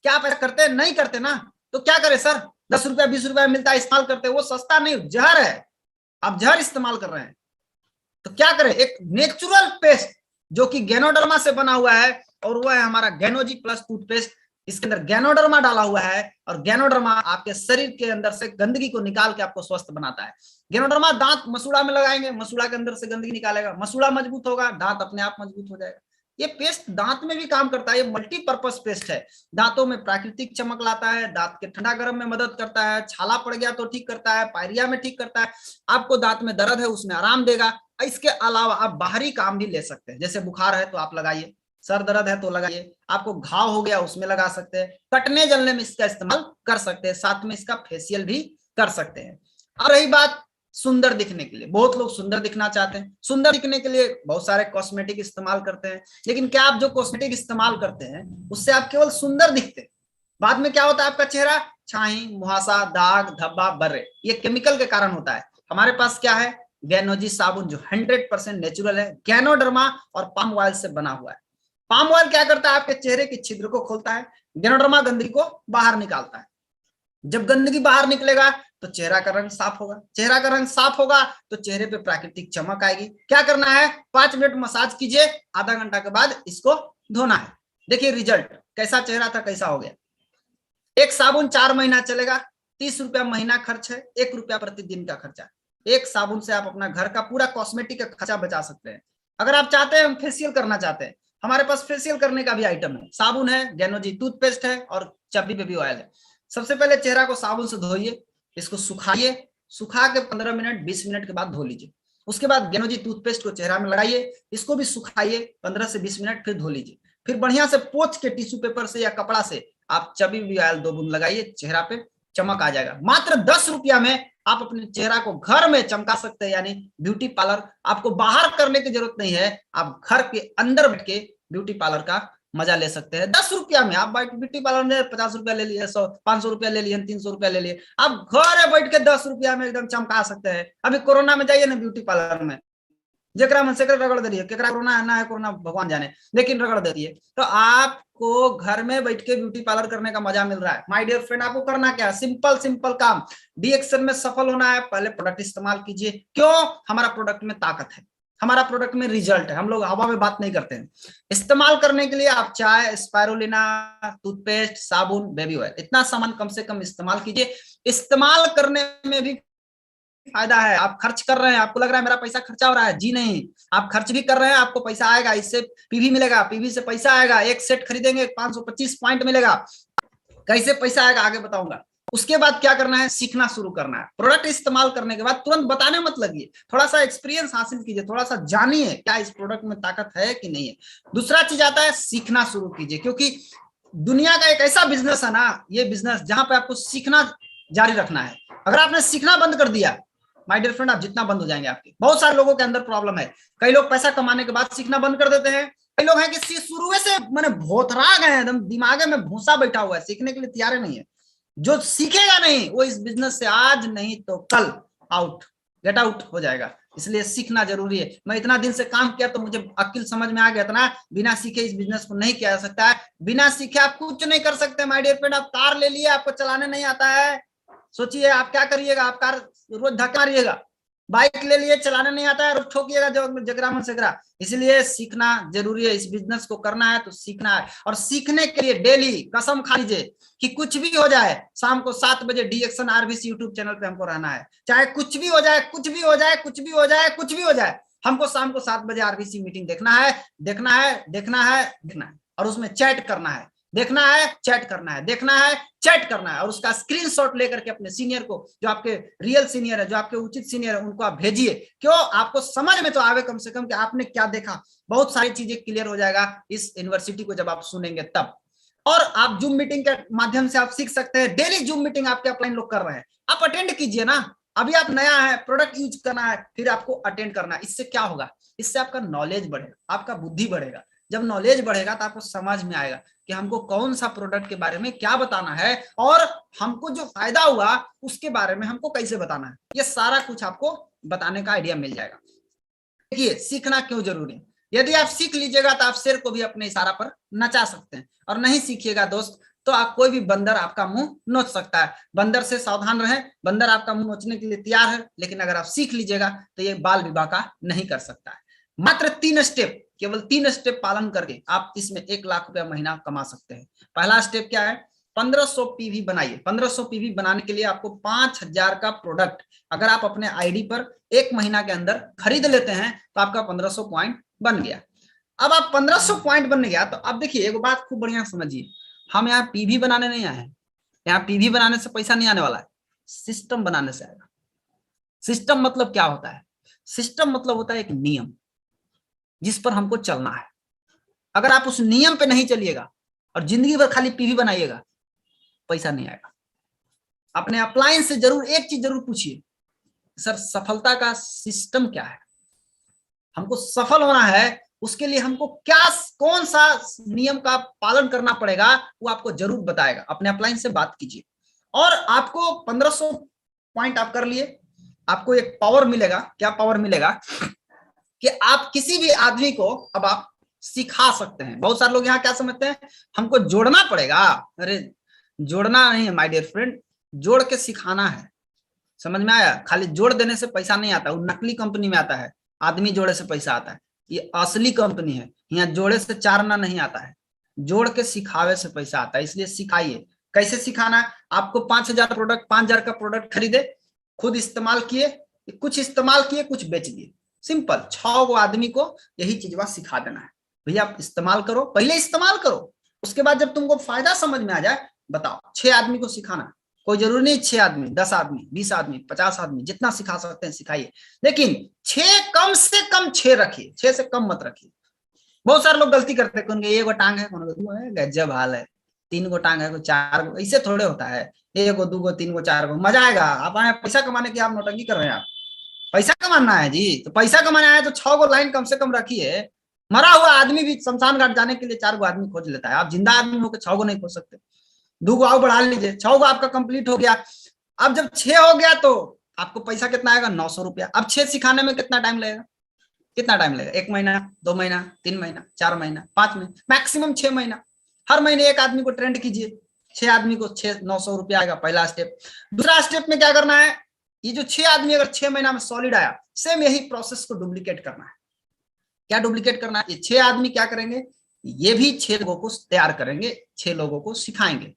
क्या आप ऐसा करते हैं? नहीं करते ना, तो क्या करें सर, 10 रुपया 20 रुपया मिलता है, इस्तेमाल करते हैं, वो सस्ता नहीं, जहर है। आप जहर इस्तेमाल कर रहे हैं, तो क्या करें? एक नेचुरल पेस्ट जो कि गैनोडर्मा से बना हुआ है, और वो है हमारा गैनोजी प्लस टूथपेस्ट। इसके अंदर गैनोडर्मा डाला हुआ है, और गैनोडर्मा आपके शरीर के अंदर से गंदगी को निकाल के आपको स्वस्थ बनाता है। गैनोडर्मा दांत मसूड़ा में लगाएंगे, मसूड़ा के अंदर से गंदगी निकालेगा, मसूड़ा मजबूत होगा, दांत अपने आप मजबूत हो जाएगा। ये पेस्ट दांत में भी काम करता है, ये मल्टीपर्पज पेस्ट है। दांतों में प्राकृतिक चमक लाता है, दांत के ठंडा गर्म में मदद करता है, छाला पड़ गया तो ठीक करता है, पायरिया में ठीक करता है, आपको दांत में दर्द है उसमें आराम देगा। इसके अलावा आप बाहरी काम भी ले सकते हैं, जैसे बुखार है तो आप लगाइए, सर दर्द है तो लगाइए, आपको घाव हो गया उसमें लगा सकते हैं, कटने जलने में इसका इस्तेमाल कर सकते हैं, साथ में इसका फेशियल भी कर सकते हैं। और रही बात सुंदर दिखने के लिए। बहुत लोग सुंदर दिखना चाहते हैं, सुंदर दिखने के लिए बहुत सारे कॉस्मेटिक इस्तेमाल करते हैं, लेकिन क्या आप जो कॉस्मेटिक इस्तेमाल करते हैं उससे आप केवल सुंदर दिखते हैं? बाद में क्या होता है, आपका चेहरा छाई, मुहासा, दाग, धब्बा, बर्रे, ये केमिकल के कारण होता है। हमारे पास क्या है, गैनोजी साबुन जो 100% नेचुरल है, गैनोडर्मा और पाम ऑयल से बना हुआ है। पाम ऑयल क्या करता है, आपके चेहरे के छिद्र को खोलता है, गैनोडर्मा गंदगी को बाहर निकालता है। जब गंदगी बाहर निकलेगा तो चेहरा का रंग साफ होगा, चेहरा का रंग साफ होगा तो चेहरे पे प्राकृतिक चमक आएगी। क्या करना है, 5 मिनट मसाज कीजिए, आधा घंटा के बाद इसको धोना है। देखिए रिजल्ट, कैसा चेहरा था कैसा हो गया। एक साबुन 4 महीना चलेगा, 30 रुपया महीना खर्च है, 1 रुपया प्रतिदिन का खर्चा। एक साबुन से आप अपना घर का पूरा कॉस्मेटिक का खर्चा बचा सकते हैं। अगर आप चाहते हैं, हम फेशियल करना चाहते हैं, हमारे पास फेशियल करने का भी आइटम है, साबुन है, गैनोजी टूथपेस्ट है और चबी बेबी ऑयल है। सबसे पहले चेहरा को साबुन से धोइए, इसको सुखाइए, सुखा के 15 मिनट 20 मिनट के बाद धो लीजिए। उसके बाद गैनोजी टूथपेस्ट को चेहरा में लगाइए, इसको भी सुखाइए 15 से 20 मिनट, फिर धो लीजिए। फिर बढ़िया से पोंछ के टिश्यू पेपर से या कपड़ा से आप चबी बेबी ऑयल 2 बूंद लगाइए, चेहरा पे चमक आ जाएगा। मात्र 10 रुपया में आप अपने चेहरा को घर में चमका सकते हैं, यानी ब्यूटी पार्लर आपको बाहर करने की जरूरत नहीं है, आप घर के अंदर बैठ के ब्यूटी पार्लर का मजा ले सकते हैं। 10 रुपया में आप ब्यूटी पार्लर में 50 रुपया ले लिए, 100 500 रुपया ले लिए, 300 रुपया ले लिए, आप घर बैठ के 10 रुपया में एकदम चमका सकते हैं। अभी कोरोना में जाइए ना ब्यूटी पार्लर में, जकरा मन से रगड़ दे रही है, केकरा कोरोना है ना है कोरोना भगवान जाने, लेकिन रगड़ देती है। तो आपको घर में बैठ के ब्यूटी पार्लर करने का मजा मिल रहा है। माय डियर फ्रेंड, आपको करना क्या है, सिंपल सिंपल काम। डीएक्शन में सफल होना है, पहले प्रोडक्ट इस्तेमाल कीजिए। क्यों, हमारा प्रोडक्ट में ताकत है, हमारा प्रोडक्ट में रिजल्ट है, हम लोग हवा में बात नहीं करते हैं। इस्तेमाल करने के लिए आप चाय, स्पायरुलिना, टूथपेस्ट, साबुन, बेबी ऑयल, इतना सामान कम से कम इस्तेमाल कीजिए। इस्तेमाल करने में भी फायदा है। आप खर्च कर रहे हैं, आपको लग रहा है मेरा पैसा खर्चा हो रहा है, जी नहीं, आप खर्च भी कर रहे हैं, आपको पैसा आएगा, इससे पीवी मिलेगा, पीवी से पैसा आएगा। एक सेट खरीदेंगे 525 पॉइंट मिलेगा। कैसे पैसा आएगा आगे बताऊंगा। उसके बाद क्या करना है, सीखना शुरू करना है। प्रोडक्ट इस्तेमाल करने के बाद तुरंत बताने मत लगिए, थोड़ा सा एक्सपीरियंस हासिल कीजिए, थोड़ा सा जानिए क्या इस प्रोडक्ट में ताकत है कि नहीं है। दूसरा चीज आता है, सीखना शुरू कीजिए, क्योंकि दुनिया का एक ऐसा बिजनेस है ना, ये बिजनेस जहां पे आपको सीखना जारी रखना है। अगर आपने सीखना बंद कर दिया, माय डियर फ्रेंड, आप जितना बंद हो जाएंगे आपके। बहुत सारे लोगों के अंदर प्रॉब्लम है, कई लोग पैसा कमाने के बाद सीखना बंद कर देते हैं। कई लोग हैं कि शुरू से मैंने भोथरा गए, एकदम दिमाग में भूसा बैठा हुआ है, सीखने के लिए तैयार नहीं है। जो सीखेगा नहीं वो इस बिजनेस से आज नहीं तो कल आउट, गेट आउट हो जाएगा। इसलिए सीखना जरूरी है। मैं इतना दिन से काम किया तो मुझे अक्ल समझ में आ गया था ना, बिना सीखे इस बिजनेस को नहीं किया जा सकता है। बिना सीखे आप कुछ नहीं कर सकते माय डियर फ्रेंड। आप कार ले लिए, आपको चलाने नहीं आता है, सोचिए आप क्या करिएगा। आप कार रोज धक्का मारिएगा, बाइक ले लिए, चलाने नहीं आता है, रोज ठोकिएगा जगरा मन सेगरा। इसलिए सीखना जरूरी है। इस बिजनेस को करना है तो सीखना है, और सीखने के लिए डेली कसम खा लीजिए कि कुछ भी हो जाए, शाम को 7 बजे डीएक्शन आरबीसी यूट्यूब चैनल पे हमको रहना है। चाहे कुछ भी हो जाए, कुछ भी हो जाए, कुछ भी हो जाए, कुछ भी हो जाए, हमको शाम को 7 बजे आरबीसी मीटिंग देखना है, देखना है, देखना है, देखना है, और उसमें चैट करना है। देखना है, चैट करना है, देखना है, चैट करना है, और उसका स्क्रीनशॉट लेकर के अपने सीनियर को, जो आपके रियल सीनियर है, जो आपके उचित सीनियर है, उनको आप भेजिए। क्यों, आपको समझ में तो आवे कम से कम कि आपने क्या देखा। बहुत सारी चीजें क्लियर हो जाएगा इस यूनिवर्सिटी को जब आप सुनेंगे तब। और आप जूम मीटिंग के माध्यम से आप सीख सकते हैं। डेली जूम मीटिंग आपके अपलाइन लोग कर रहे हैं, आप अटेंड कीजिए ना। अभी आप नया है, प्रोडक्ट यूज करना है, फिर आपको अटेंड करना है। इससे क्या होगा, इससे आपका नॉलेज बढ़ेगा, आपका बुद्धि बढ़ेगा। जब नॉलेज बढ़ेगा तो आपको समझ में आएगा कि हमको कौन सा प्रोडक्ट के बारे में क्या बताना है, और हमको जो फायदा हुआ उसके बारे में हमको कैसे बताना है। ये सारा कुछ आपको बताने का आइडिया मिल जाएगा। देखिए सीखना क्यों जरूरी है। यदि आप सीख लीजिएगा तो आप शेर को भी अपने इशारा पर नचा सकते हैं, और नहीं सीखिएगा दोस्त तो आप कोई भी बंदर आपका मुंह नोच सकता है। बंदर से सावधान रहें, बंदर आपका मुंह नोचने के लिए तैयार है, लेकिन अगर आप सीख लीजिएगा तो ये बाल विवाह का नहीं कर सकता है। मात्र 3 स्टेप, केवल 3 स्टेप पालन करके आप इसमें 1 लाख रुपया महीना कमा सकते हैं। पहला स्टेप क्या है, 1500 पीवी बनाइए। 1500 पीवी बनाने के लिए आपको 5000 का प्रोडक्ट अगर आप अपने आईडी पर 1 महीना के अंदर खरीद लेते हैं तो आपका 1500 पॉइंट बन गया। अब आप 1500 पॉइंट बन गया तो अब देखिए एक बात खूब बढ़िया समझिए, हम यहाँ पीवी बनाने नहीं आए हैं। यहाँ पीवी बनाने से पैसा नहीं आने वाला है, सिस्टम बनाने से आएगा। सिस्टम मतलब क्या होता है, सिस्टम मतलब होता है एक नियम जिस पर हमको चलना है। अगर आप उस नियम पे नहीं चलिएगा और जिंदगी भर खाली पीवी बनाइएगा, पैसा नहीं आएगा। अपने अपलायंस से जरूर एक चीज जरूर पूछिए, सर सफलता का सिस्टम क्या है, हमको सफल होना है उसके लिए हमको क्या कौन सा नियम का पालन करना पड़ेगा वो आपको जरूर बताएगा। अपने अपलाइन से बात कीजिए और आपको 1500 पॉइंट आप कर लिए, आपको एक पावर मिलेगा। क्या पावर मिलेगा कि आप किसी भी आदमी को अब आप सिखा सकते हैं। बहुत सारे लोग यहाँ क्या समझते हैं हमको जोड़ना पड़ेगा, अरे जोड़ना नहीं है माय डियर फ्रेंड, जोड़ के सिखाना है। समझ में आया? खाली जोड़ देने से पैसा नहीं आता, वो नकली कंपनी में आता है, आदमी जोड़े से पैसा आता है। ये असली कंपनी है, यहाँ जोड़े से चारना नहीं आता है, जोड़ के सिखावे से पैसा आता है। इसलिए सिखाइए। कैसे सिखाना है? आपको 5000 प्रोडक्ट, 5000 का प्रोडक्ट खरीदे, खुद इस्तेमाल किए, कुछ इस्तेमाल किए, कुछ बेच दिए। सिंपल 6 गो आदमी को यही चीज सिखा देना है। भैया आप इस्तेमाल करो, पहले इस्तेमाल करो, उसके बाद जब तुमको फायदा समझ में आ जाए बताओ। 6 आदमी को सिखाना, कोई जरूरी नहीं 6 आदमी, 10 आदमी, 20 आदमी, 50 आदमी, जितना सिखा सकते हैं सिखाइए, लेकिन 6 कम से कम 6 रखिए, 6 से कम मत रखिए। बहुत सारे लोग गलती करते हैं, उनके 1 गो टांग है, कौन दो है, गजब हाल है, 3 गो टांग है, कोई 4 गो, ऐसे थोड़े होता है। 1 गो 2 गो 3 गो 4 गो, मजा आएगा। आप आए पैसा कमाने की, आप नौटंकी कर रहे हैं। आप पैसा कमाना है जी, तो पैसा कमाना है तो 6 गो लाइन कम से कम रखिए। मरा हुआ आदमी भी शमशान घाट जाने के लिए 4 गो आदमी खोज लेता है, आप जिंदा आदमी होकर 6 गो नहीं खोज सकते। 2 गो आओ बढ़ा लीजिए, 6 गो आपका कंप्लीट हो गया। अब जब 6 हो गया तो आपको पैसा कितना आएगा, 900 रुपया। अब 6 सिखाने में कितना टाइम लगेगा, कितना टाइम लगेगा, 1 महीना, 2 महीना, 3 महीना, 4 महीना, 5 महीना, मैक्सिमम 6 महीना। हर महीने एक आदमी को ट्रेंड कीजिए, 6 आदमी को 900 रुपया आएगा, पहला स्टेप। दूसरा स्टेप में क्या करना है, ये जो 6 आदमी अगर 6 महीना में सॉलिड आया, सेम यही प्रोसेस को डुप्लीकेट करना है। क्या डुप्लीकेट करना है, ये 6 आदमी क्या करेंगे, ये भी 6 लोगों को तैयार करेंगे, 6 लोगों को सिखाएंगे।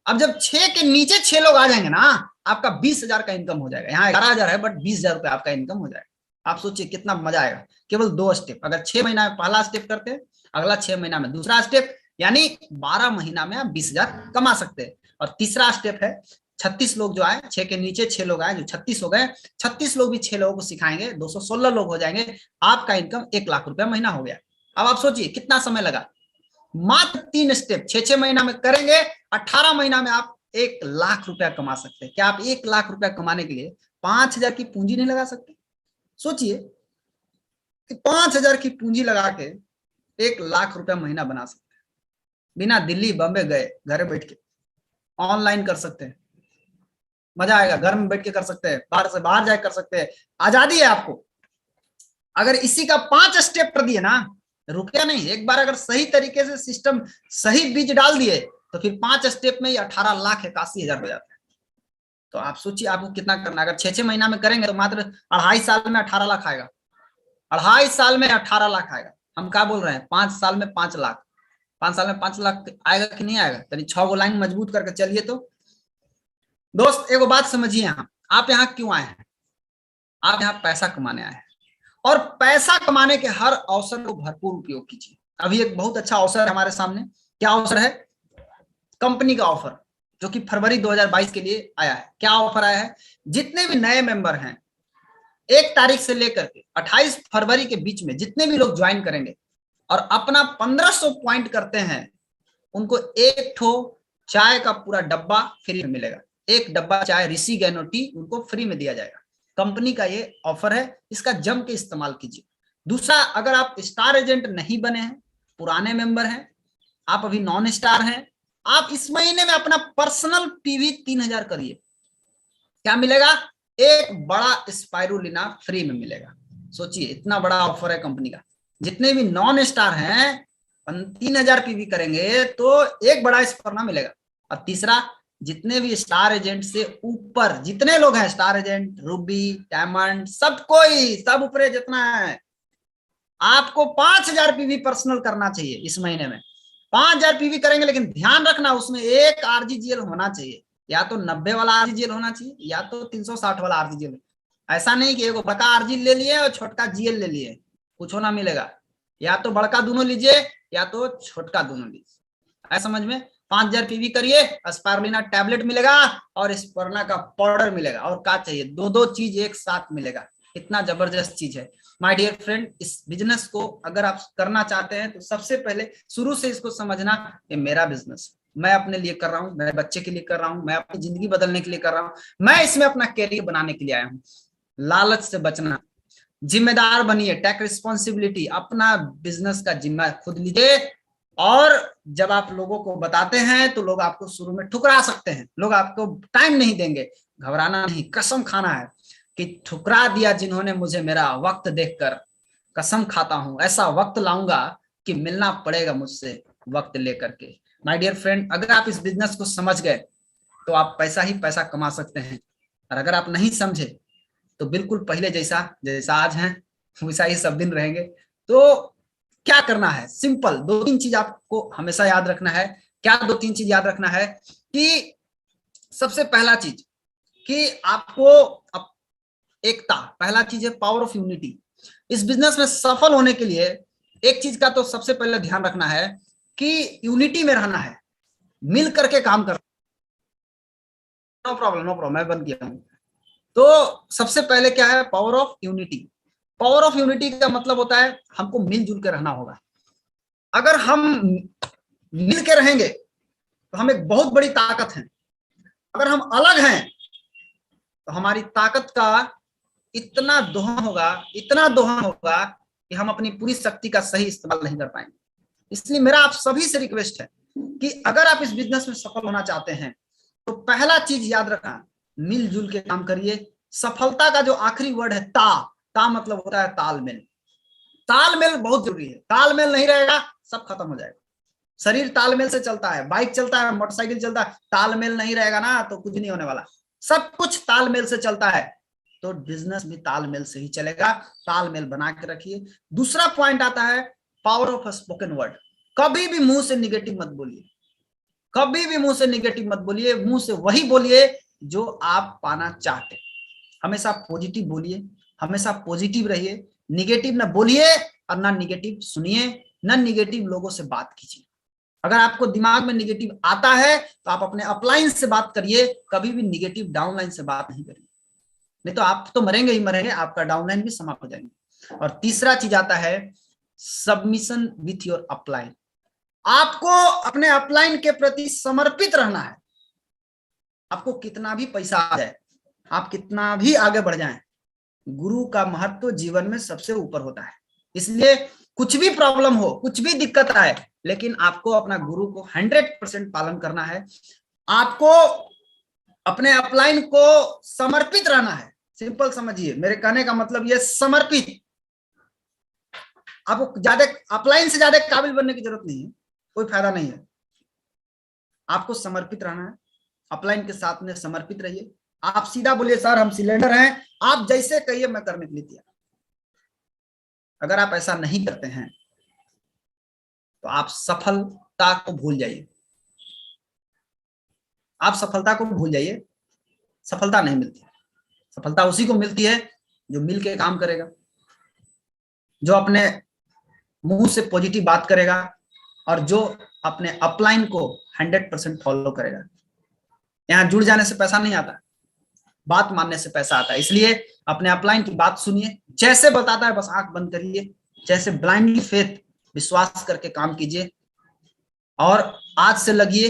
अब जब 6 के नीचे 6 लोग आ जाएंगे ना, आपका 20,000 का इनकम हो जाएगा। यहाँ 11,000 है बट 20,000 रुपया आपका इनकम हो जाएगा। आप सोचिए कितना मजा आएगा। केवल 2 स्टेप, अगर 6 महीना में पहला स्टेप करते हैं, अगला 6 महीना में दूसरा स्टेप, यानी 12 महीना में आप 20,000 कमा सकते हैं। और तीसरा स्टेप है 36 लोग जो आए, 6 के नीचे 6 लोग आए, जो 36 हो गए, 36 लोग भी 6 लोगों को सिखाएंगे, 216 लोग हो जाएंगे, आपका इनकम 1 लाख रुपया महीना हो गया। अब आप सोचिए कितना समय लगा, मात्र 3 स्टेप 6 महीना में करेंगे, 18 महीना में आप 1 लाख रुपया कमा सकते हैं। क्या आप 1 लाख रुपया कमाने के लिए 5,000 की पूंजी नहीं लगा सकते? सोचिए कि 5,000 की पूंजी लगा के 1 लाख रुपया महीना बना सकते हैं, बिना दिल्ली बम्बे गए, घर बैठ के ऑनलाइन कर सकते हैं। मजा आएगा, घर में बैठ के कर सकते हैं, बाहर से बाहर जाके कर सकते हैं, आजादी है आपको। अगर इसी का 5 स्टेप कर दिए ना, रुपया नहीं, एक बार अगर सही तरीके से सिस्टम, सही बीज डाल दिए तो फिर 5 स्टेप में ही 18,81,000 हो जाता है। तो आप सोचिए आपको कितना करना है। अगर 6 महीना में करेंगे तो मात्र 2.5 साल में 18 लाख आएगा, 2.5 साल में 18 लाख आएगा। हम क्या बोल रहे हैं, 5 साल में 5 लाख, 5 साल में 5 लाख आएगा कि नहीं आएगा? तभी 6 गो लाइन मजबूत करके चलिए। तो दोस्त एक बात समझिए, यहाँ आप यहाँ क्यों आए हैं, आप यहाँ पैसा कमाने आए हैं, और पैसा कमाने के हर अवसर को भरपूर उपयोग कीजिए। अभी एक बहुत अच्छा अवसर है हमारे सामने। क्या अवसर है? कंपनी का ऑफर, जो कि फरवरी 2022 के लिए आया है। क्या ऑफर आया है? जितने भी नए मेंबर हैं, 1 तारीख से लेकर के 28 फरवरी के बीच में जितने भी लोग ज्वाइन करेंगे और अपना 1500 पॉइंट करते हैं, उनको 1 ठो चाय का पूरा डब्बा फ्री में मिलेगा। 1 डब्बा चाय ऋषि गैनो टी उनको फ्री में दिया जाएगा। कंपनी का ये ऑफर है, इसका जम के इस्तेमाल कीजिए। दूसरा, अगर आप स्टार एजेंट नहीं बने हैं, पुराने मेंबर हैं, आप अभी नॉन स्टार हैं, आप इस महीने में अपना पर्सनल पीवी 3000 करिए। क्या मिलेगा? एक बड़ा स्पाइरुलिना फ्री में मिलेगा। सोचिए इतना बड़ा ऑफर है कंपनी का। जितने भी नॉन स्टार हैं 3000 पीवी करेंगे तो एक बड़ा स्पर्ना मिलेगा। और तीसरा, जितने भी स्टार एजेंट से ऊपर जितने लोग हैं, स्टार एजेंट, रूबी, डायमंड, सब कोई, सब ऊपर जितना है, आपको 5000 पीवी पर्सनल करना चाहिए इस महीने में। 5000 पीवी करेंगे, लेकिन ध्यान रखना उसमें एक आरजीजीएल होना चाहिए, या तो 90 वाला आरजीजीएल होना चाहिए, या तो 360 वाला आरजीजीएल। ऐसा नहीं कि एक बड़का आरजी ले लिए और छोटका जीएल ले लिए, कुछ होना मिलेगा। या तो बड़का दोनों लीजिए या तो छोटका दोनों लीजिए। ऐसा समझ में? 5000 पीवी करिए, स्पारुलिना टैबलेट मिलेगा और स्पर्ना का पाउडर मिलेगा, और क्या चाहिए, 2 चीज एक साथ मिलेगा। इतना जबरदस्त चीज है माय डियर फ्रेंड। इस बिजनेस को अगर आप करना चाहते हैं तो सबसे पहले शुरू से इसको समझना, ये मेरा बिजनेस, मैं अपने लिए कर रहा हूँ, मेरे बच्चे के लिए कर रहा हूँ, मैं अपनी जिंदगी बदलने के लिए कर रहा हूँ, मैं इसमें अपना कैरियर बनाने के लिए आया हूँ। लालच से बचना, जिम्मेदार बनिए, टेक रिस्पॉन्सिबिलिटी, अपना बिजनेस का जिम्मा खुद लीजिए। और जब आप लोगों को बताते हैं तो लोग आपको शुरू में ठुकरा सकते हैं, लोग आपको टाइम नहीं देंगे, घबराना नहीं, कसम खाना है कि ठुकरा दिया जिन्होंने मुझे मेरा वक्त देखकर, कसम खाता हूं ऐसा वक्त लाऊंगा कि मिलना पड़ेगा मुझसे वक्त लेकर के। माय डियर फ्रेंड, अगर आप इस बिजनेस को समझ गए तो आप पैसा ही पैसा कमा सकते हैं, और अगर आप नहीं समझे तो बिल्कुल पहले जैसा जैसा आज हैं वैसा ही सब दिन रहेंगे। तो क्या करना है, सिंपल दो तीन चीज आपको हमेशा याद रखना है। क्या दो तीन चीज याद रखना है कि सबसे पहला चीज कि आपको एकता, पहला चीज है पावर ऑफ यूनिटी। इस बिजनेस में सफल होने के लिए एक चीज का तो सबसे पहले ध्यान रखना है कि यूनिटी में रहना है, मिल करके काम करना। नो प्रॉब्लम, नो प्रॉब्लम, मैं बंद किया हूं। तो सबसे पहले क्या है, power of unity. Power of unity का मतलब होता है हमको मिलजुल के रहना होगा। अगर हम मिल के रहेंगे तो हम एक बहुत बड़ी ताकत हैं। अगर हम अलग हैं तो हमारी ताकत का इतना दोहन होगा, इतना दोहन होगा कि हम अपनी पूरी शक्ति का सही इस्तेमाल नहीं कर पाएंगे। इसलिए मेरा आप सभी से रिक्वेस्ट है कि अगर आप इस बिजनेस में सफल होना चाहते हैं तो पहला चीज याद रखना, मिलजुल के काम करिए। सफलता का जो आखिरी वर्ड है ता मतलब होता है तालमेल। तालमेल बहुत जरूरी है, तालमेल नहीं रहेगा सब खत्म हो जाएगा। शरीर तालमेल से चलता है, बाइक चलता है, मोटरसाइकिल चलता है, तालमेल नहीं रहेगा ना तो कुछ नहीं होने वाला। सब कुछ तालमेल से चलता है, तो बिजनेस भी तालमेल से ही चलेगा। तालमेल बना के रखिए। दूसरा पॉइंट आता है पावर ऑफ स्पोकन वर्ड। कभी भी मुंह से निगेटिव मत बोलिए, कभी भी मुंह से निगेटिव मत बोलिए। मुंह से वही बोलिए जो आप पाना चाहते। हमेशा पॉजिटिव बोलिए, हमेशा पॉजिटिव रहिए, निगेटिव ना बोलिए और ना निगेटिव सुनिए, ना निगेटिव लोगों से बात कीजिए। अगर आपको दिमाग में निगेटिव आता है तो आप अपने अपलाइन से बात करिए, कभी भी निगेटिव डाउनलाइन से बात नहीं करिए, नहीं तो आप तो मरेंगे ही मरेंगे, आपका डाउनलाइन भी समाप्त हो जाएंगे। और तीसरा चीज आता है सबमिशन विथ योर अपलाइन। आपको अपने अपलाइन के प्रति समर्पित रहना है। आपको कितना भी पैसा आ जाए, आप कितना भी आगे बढ़ जाएं, गुरु का महत्व जीवन में सबसे ऊपर होता है। इसलिए कुछ भी प्रॉब्लम हो, कुछ भी दिक्कत आए, लेकिन आपको अपना गुरु को 100% पालन करना है। आपको अपने अपलाइन को समर्पित रहना है। सिंपल समझिए, मेरे कहने का मतलब ये समर्पित। आपको ज्यादा अपलाइन से ज्यादा काबिल बनने की जरूरत नहीं है, कोई फायदा नहीं है। आपको समर्पित रहना है, अपलाइन के साथ में समर्पित रहिए। आप सीधा बोलिए सर हम सिलेंडर हैं, आप जैसे कहिए मैं करने के लिए तैयार। अगर आप ऐसा नहीं करते हैं तो आप सफलता को भूल जाइए, आप सफलता को भूल जाइए। सफलता नहीं मिलती, सफलता उसी को मिलती है जो मिल के काम करेगा, जो अपने मुंह से पॉजिटिव बात करेगा और जो अपने अपलाइन को 100% फॉलो करेगा। यहाँ जुड़ जाने से पैसा नहीं आता, बात मानने से पैसा आता है। इसलिए अपने अपलाइन की बात सुनिए, जैसे बताता है बस आंख बंद करिए, जैसे ब्लाइंडली फेथ, विश्वास करके काम कीजिए। और आज से लगिए,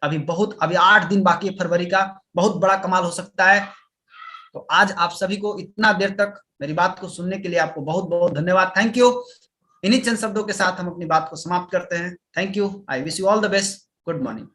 अभी 8 दिन बाकी है फरवरी का, बहुत बड़ा कमाल हो सकता है। तो आज आप सभी को इतना देर तक मेरी बात को सुनने के लिए आपको बहुत बहुत धन्यवाद, थैंक यू। इन्हीं चंद शब्दों के साथ हम अपनी बात को समाप्त करते हैं। Thank you, I wish you all the best, good morning.